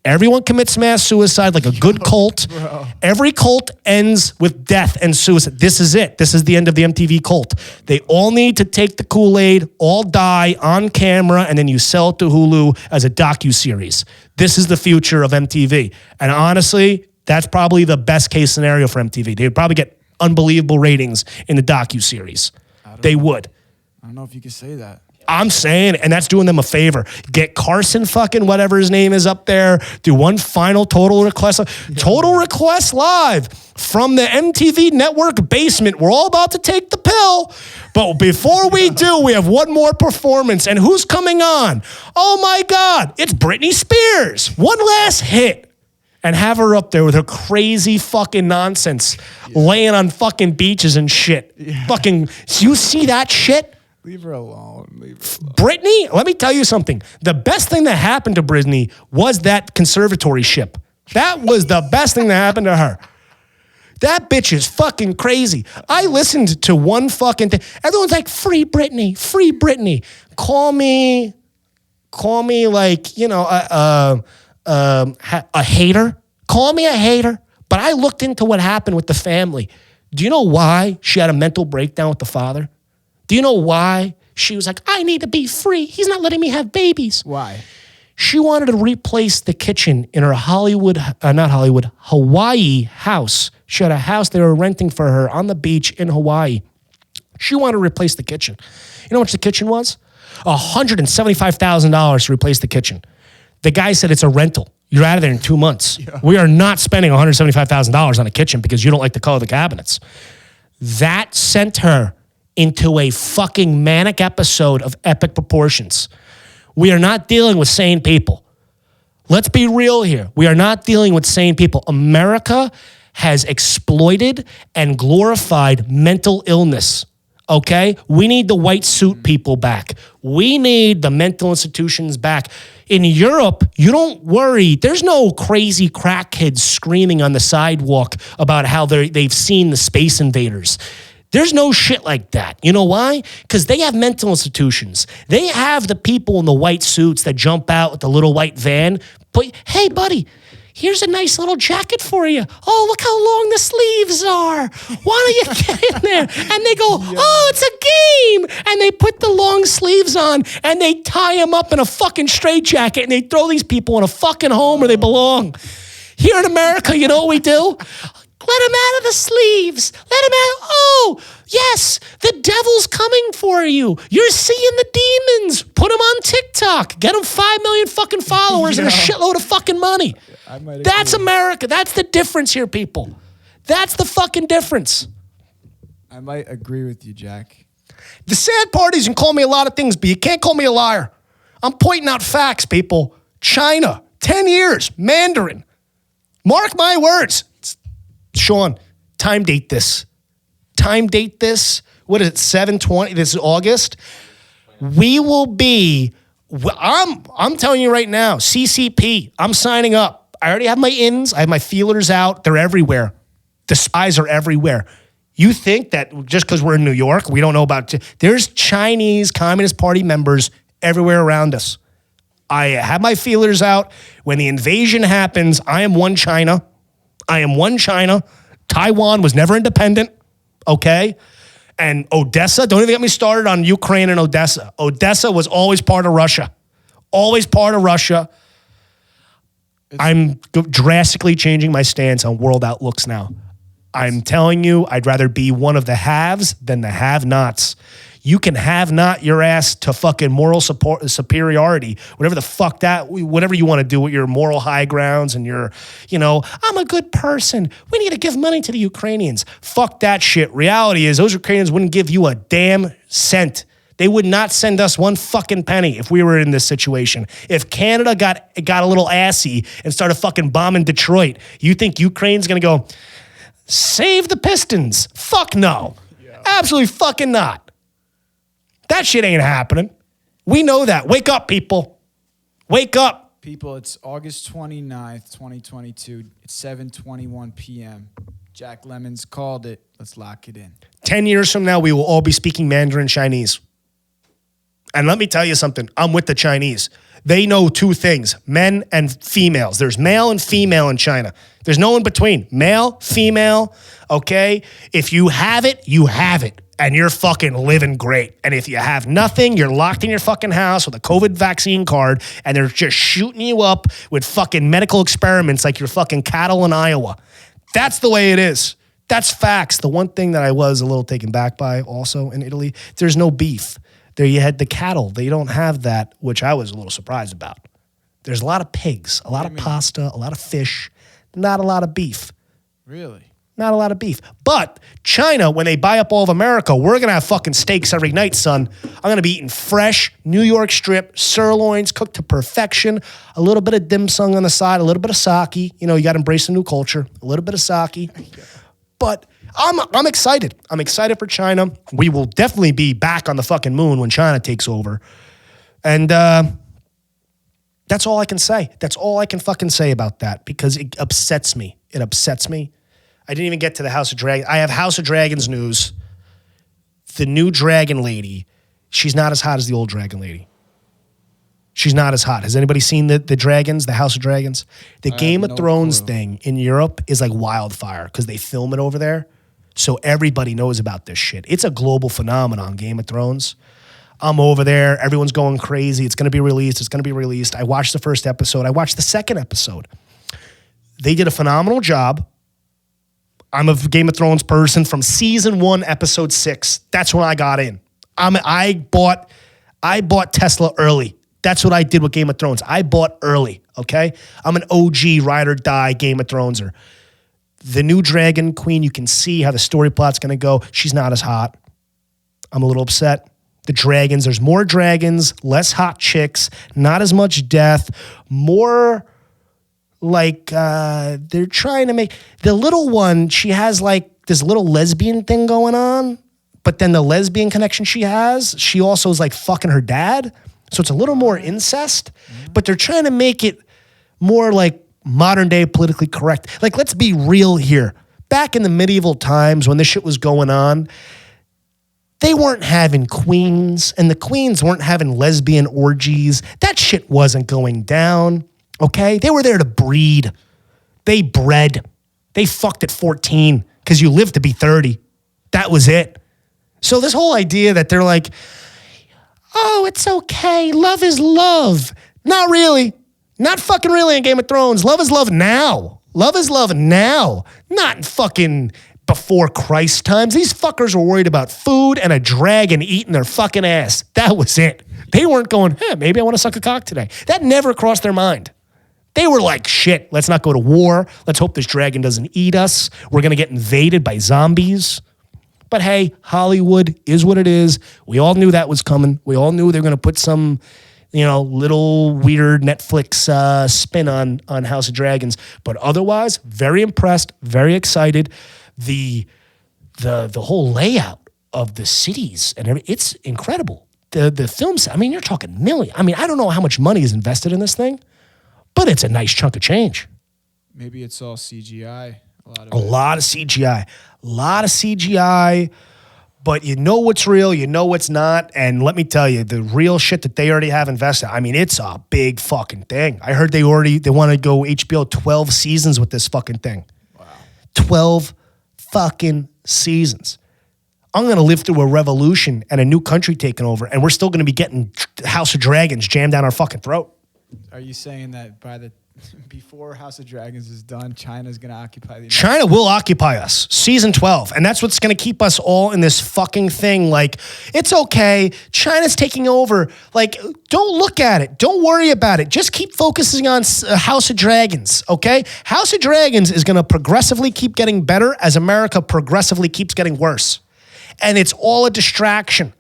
Everyone commits mass suicide like a good cult. Bro. Every cult ends with death and suicide. This is it. This is the end of the MTV cult. They all need to take the Kool-Aid, all die on camera, and then you sell it to Hulu as a docuseries. This is the future of MTV. And honestly, that's probably the best case scenario for MTV. They would probably get unbelievable ratings in the docuseries. They would. I don't know if you could say that. I'm saying, and that's doing them a favor. Get Carson fucking whatever his name is up there. Do one final Total Request. Total Request Live from the MTV network basement. We're all about to take the pill. But before we do, we have one more performance. And who's coming on? Oh my God, it's Britney Spears. One last hit. And have her up there with her crazy fucking nonsense, laying on fucking beaches and shit. Fucking, you see that shit? Leave her alone. Leave her alone. Britney, let me tell you something. The best thing that happened to Britney was that conservatory ship. That was the best thing that happened to her. That bitch is fucking crazy. I listened to one fucking thing. Everyone's like, free Britney, free Britney. Call me like, you know, a hater. Call me a hater. But I looked into what happened with the family. Do you know why she had a mental breakdown with the father? Do you know why she was like, I need to be free. He's not letting me have babies. Why? She wanted to replace the kitchen in her Hawaii house. She had a house they were renting for her on the beach in Hawaii. She wanted to replace the kitchen. You know how much the kitchen was? $175,000 to replace the kitchen. The guy said it's a rental. You're out of there in 2 months. Yeah. We are not spending $175,000 on a kitchen because you don't like the color of the cabinets. That sent her into a fucking manic episode of epic proportions. We are not dealing with sane people. Let's be real here. We are not dealing with sane people. America has exploited and glorified mental illness. Okay? We need the white suit people back. We need the mental institutions back. In Europe, you don't worry. There's no crazy crackheads screaming on the sidewalk about how they've seen the space invaders. There's no shit like that. You know why? Because they have mental institutions. They have the people in the white suits that jump out with the little white van. But, hey, buddy, here's a nice little jacket for you. Oh, look how long the sleeves are. Why don't you get in there? And they go, oh, it's a game. And they put the long sleeves on and they tie them up in a fucking straitjacket and they throw these people in a fucking home where they belong. Here in America, you know what we do? Let him out of the sleeves. Let him out. Oh, yes, the devil's coming for you. You're seeing the demons. Put him on TikTok. Get him 5 million fucking followers and a shitload of fucking money. That's America. That's the difference here, people. That's the fucking difference. I might agree with you, Jack. The sad part is you can call me a lot of things, but you can't call me a liar. I'm pointing out facts, people. China, 10 years, Mandarin. Mark my words. Sean, time date this. Time date this. What is it, 7/20? This is August. We will be, I'm telling you right now, CCP, I'm signing up. I already have my ins. I have my feelers out. They're everywhere. The spies are everywhere. You think that just because we're in New York, we don't know about, there's Chinese Communist Party members everywhere around us. I have my feelers out. When the invasion happens, I am one China. I am one China. Taiwan was never independent, okay? And Odessa, don't even get me started on Ukraine and Odessa. Odessa was always part of Russia. Always part of Russia. I'm drastically changing my stance on world outlooks now. I'm telling you, I'd rather be one of the haves than the have-nots. You can have not your ass to fucking moral superiority, whatever the fuck that, whatever you want to do with your moral high grounds and your, you know, I'm a good person. We need to give money to the Ukrainians. Fuck that shit. Reality is those Ukrainians wouldn't give you a damn cent. They would not send us one fucking penny if we were in this situation. If Canada got a little assy and started fucking bombing Detroit, you think Ukraine's going to go, save the Pistons? Fuck no. Yeah. Absolutely fucking not. That shit ain't happening. We know that. Wake up, people. Wake up. People, it's August 29th, 2022. It's 7:21 p.m. Jack Lemmens called it. Let's lock it in. 10 years from now, we will all be speaking Mandarin Chinese. And let me tell you something. I'm with the Chinese. They know two things, men and females. There's male and female in China. There's no in between. Male, female, okay? If you have it, you have it. And you're fucking living great. And if you have nothing, you're locked in your fucking house with a COVID vaccine card and they're just shooting you up with fucking medical experiments like you're fucking cattle in Iowa. That's the way it is. That's facts. The one thing that I was a little taken back by also in Italy, there's no beef. There you had the cattle. They don't have that, which I was a little surprised about. There's a lot of pigs, a lot of pasta, a lot of fish, not a lot of beef. Really? Not a lot of beef. But China, when they buy up all of America, we're going to have fucking steaks every night, son. I'm going to be eating fresh New York strip, sirloins cooked to perfection, a little bit of dim sum on the side, a little bit of sake. You know, you got to embrace the new culture. A little bit of sake. But I'm excited. I'm excited for China. We will definitely be back on the fucking moon when China takes over. And that's all I can say. That's all I can fucking say about that because it upsets me. It upsets me. I didn't even get to the House of Dragons. I have House of Dragons news. The new dragon lady, she's not as hot as the old dragon lady. She's not as hot. Has anybody seen the dragons, the House of Dragons? The Game of Thrones thing in Europe is like wildfire because they film it over there. So everybody knows about this shit. It's a global phenomenon, Game of Thrones. I'm over there. Everyone's going crazy. It's going to be released. It's going to be released. I watched the first episode. I watched the second episode. They did a phenomenal job. I'm a Game of Thrones person from season 1, episode 6. That's when I got in. I bought Tesla early. That's what I did with Game of Thrones. I bought early, okay? I'm an OG ride or die Game of Throneser. The new Dragon Queen, you can see how the story plot's going to go. She's not as hot. I'm a little upset. The dragons, there's more dragons, less hot chicks, not as much death, more like they're trying to make the little one, she has like this little lesbian thing going on, but then the lesbian connection she has, she also is like fucking her dad. So it's a little more incest, but they're trying to make it more like modern day politically correct. Like, let's be real here. Back in the medieval times when this shit was going on, they weren't having queens and the queens weren't having lesbian orgies. That shit wasn't going down. Okay? They were there to breed. They bred. They fucked at 14 because you lived to be 30. That was it. So this whole idea that they're like, oh, it's okay. Love is love. Not really. Not fucking really in Game of Thrones. Love is love now. Love is love now. Not in fucking before Christ times. These fuckers were worried about food and a dragon eating their fucking ass. That was it. They weren't going, maybe I want to suck a cock today. That never crossed their mind. They were like, shit, let's not go to war. Let's hope this dragon doesn't eat us. We're going to get invaded by zombies. But hey, Hollywood is what it is. We all knew that was coming. We all knew they were going to put some, little weird Netflix spin on House of Dragons. But otherwise, very impressed, very excited. The whole layout of the cities and everything, it's incredible. The films, you're talking million. I don't know how much money is invested in this thing, but it's a nice chunk of change. Maybe it's all CGI. A lot of CGI. A lot of CGI, but you know what's real, you know what's not, and let me tell you, the real shit that they already have invested, it's a big fucking thing. I heard they want to go HBO 12 seasons with this fucking thing. Wow. 12 fucking seasons. I'm going to live through a revolution and a new country taking over, and we're still going to be getting House of Dragons jammed down our fucking throat. Are you saying that before House of Dragons is done, China's going to occupy the China will occupy us. Season 12. And that's what's going to keep us all in this fucking thing. Like, it's okay. China's taking over. Like, don't look at it. Don't worry about it. Just keep focusing on House of Dragons, okay? House of Dragons is going to progressively keep getting better as America progressively keeps getting worse. And it's all a distraction.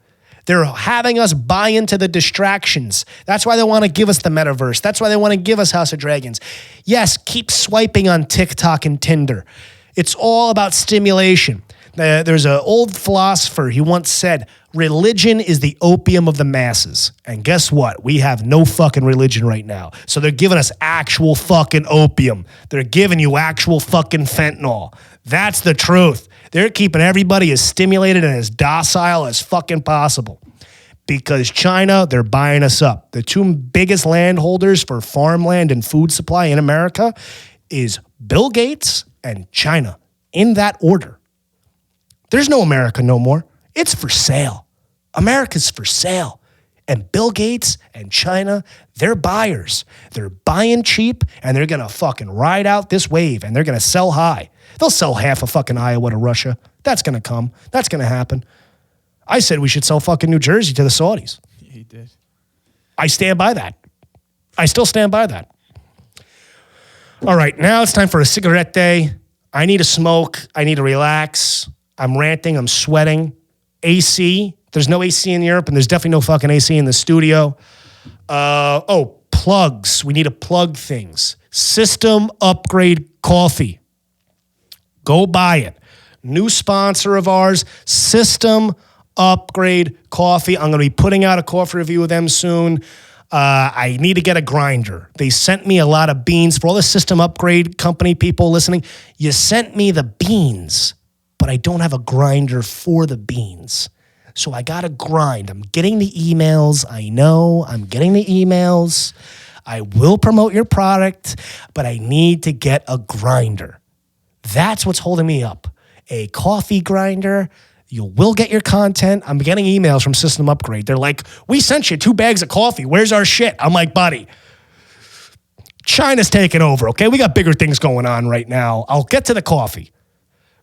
They're having us buy into the distractions. That's why they want to give us the metaverse. That's why they want to give us House of Dragons. Yes, keep swiping on TikTok and Tinder. It's all about stimulation. There's an old philosopher. He once said, religion is the opium of the masses. And guess what? We have no fucking religion right now. So they're giving us actual fucking opium. They're giving you actual fucking fentanyl. That's the truth. They're keeping everybody as stimulated and as docile as fucking possible. because China, they're buying us up. The two biggest landholders for farmland and food supply in America is Bill Gates and China, in that order. There's no America no more. It's for sale. America's for sale. And Bill Gates and China, they're buyers. They're buying cheap, and they're going to fucking ride out this wave, and they're going to sell high. They'll sell half of fucking Iowa to Russia. That's going to come. That's going to happen. I said we should sell fucking New Jersey to the Saudis. Yeah, he did. I stand by that. I still stand by that. All right, now it's time for a cigarette day. I need a smoke. I need to relax. I'm ranting. I'm sweating. AC. There's no AC in Europe, and there's definitely no fucking AC in the studio. Plugs. We need to plug things. System Upgrade Coffee. Go buy it. New sponsor of ours, System Upgrade Coffee. I'm going to be putting out a coffee review with them soon. I need to get a grinder. They sent me a lot of beans. For all the System Upgrade Company people listening, you sent me the beans, but I don't have a grinder for the beans. So I got to grind. I'm getting the emails. I know I'm getting the emails. I will promote your product, but I need to get a grinder. That's what's holding me up. A coffee grinder. You will get your content. I'm getting emails from System Upgrade. They're like, we sent you 2 bags of coffee. Where's our shit? I'm like, buddy, China's taking over, okay? We got bigger things going on right now. I'll get to the coffee.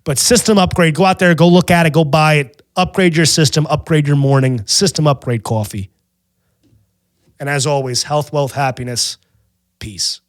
But System Upgrade, go out there, go look at it, go buy it. Upgrade your system, upgrade your morning. System Upgrade Coffee. And as always, health, wealth, happiness, peace.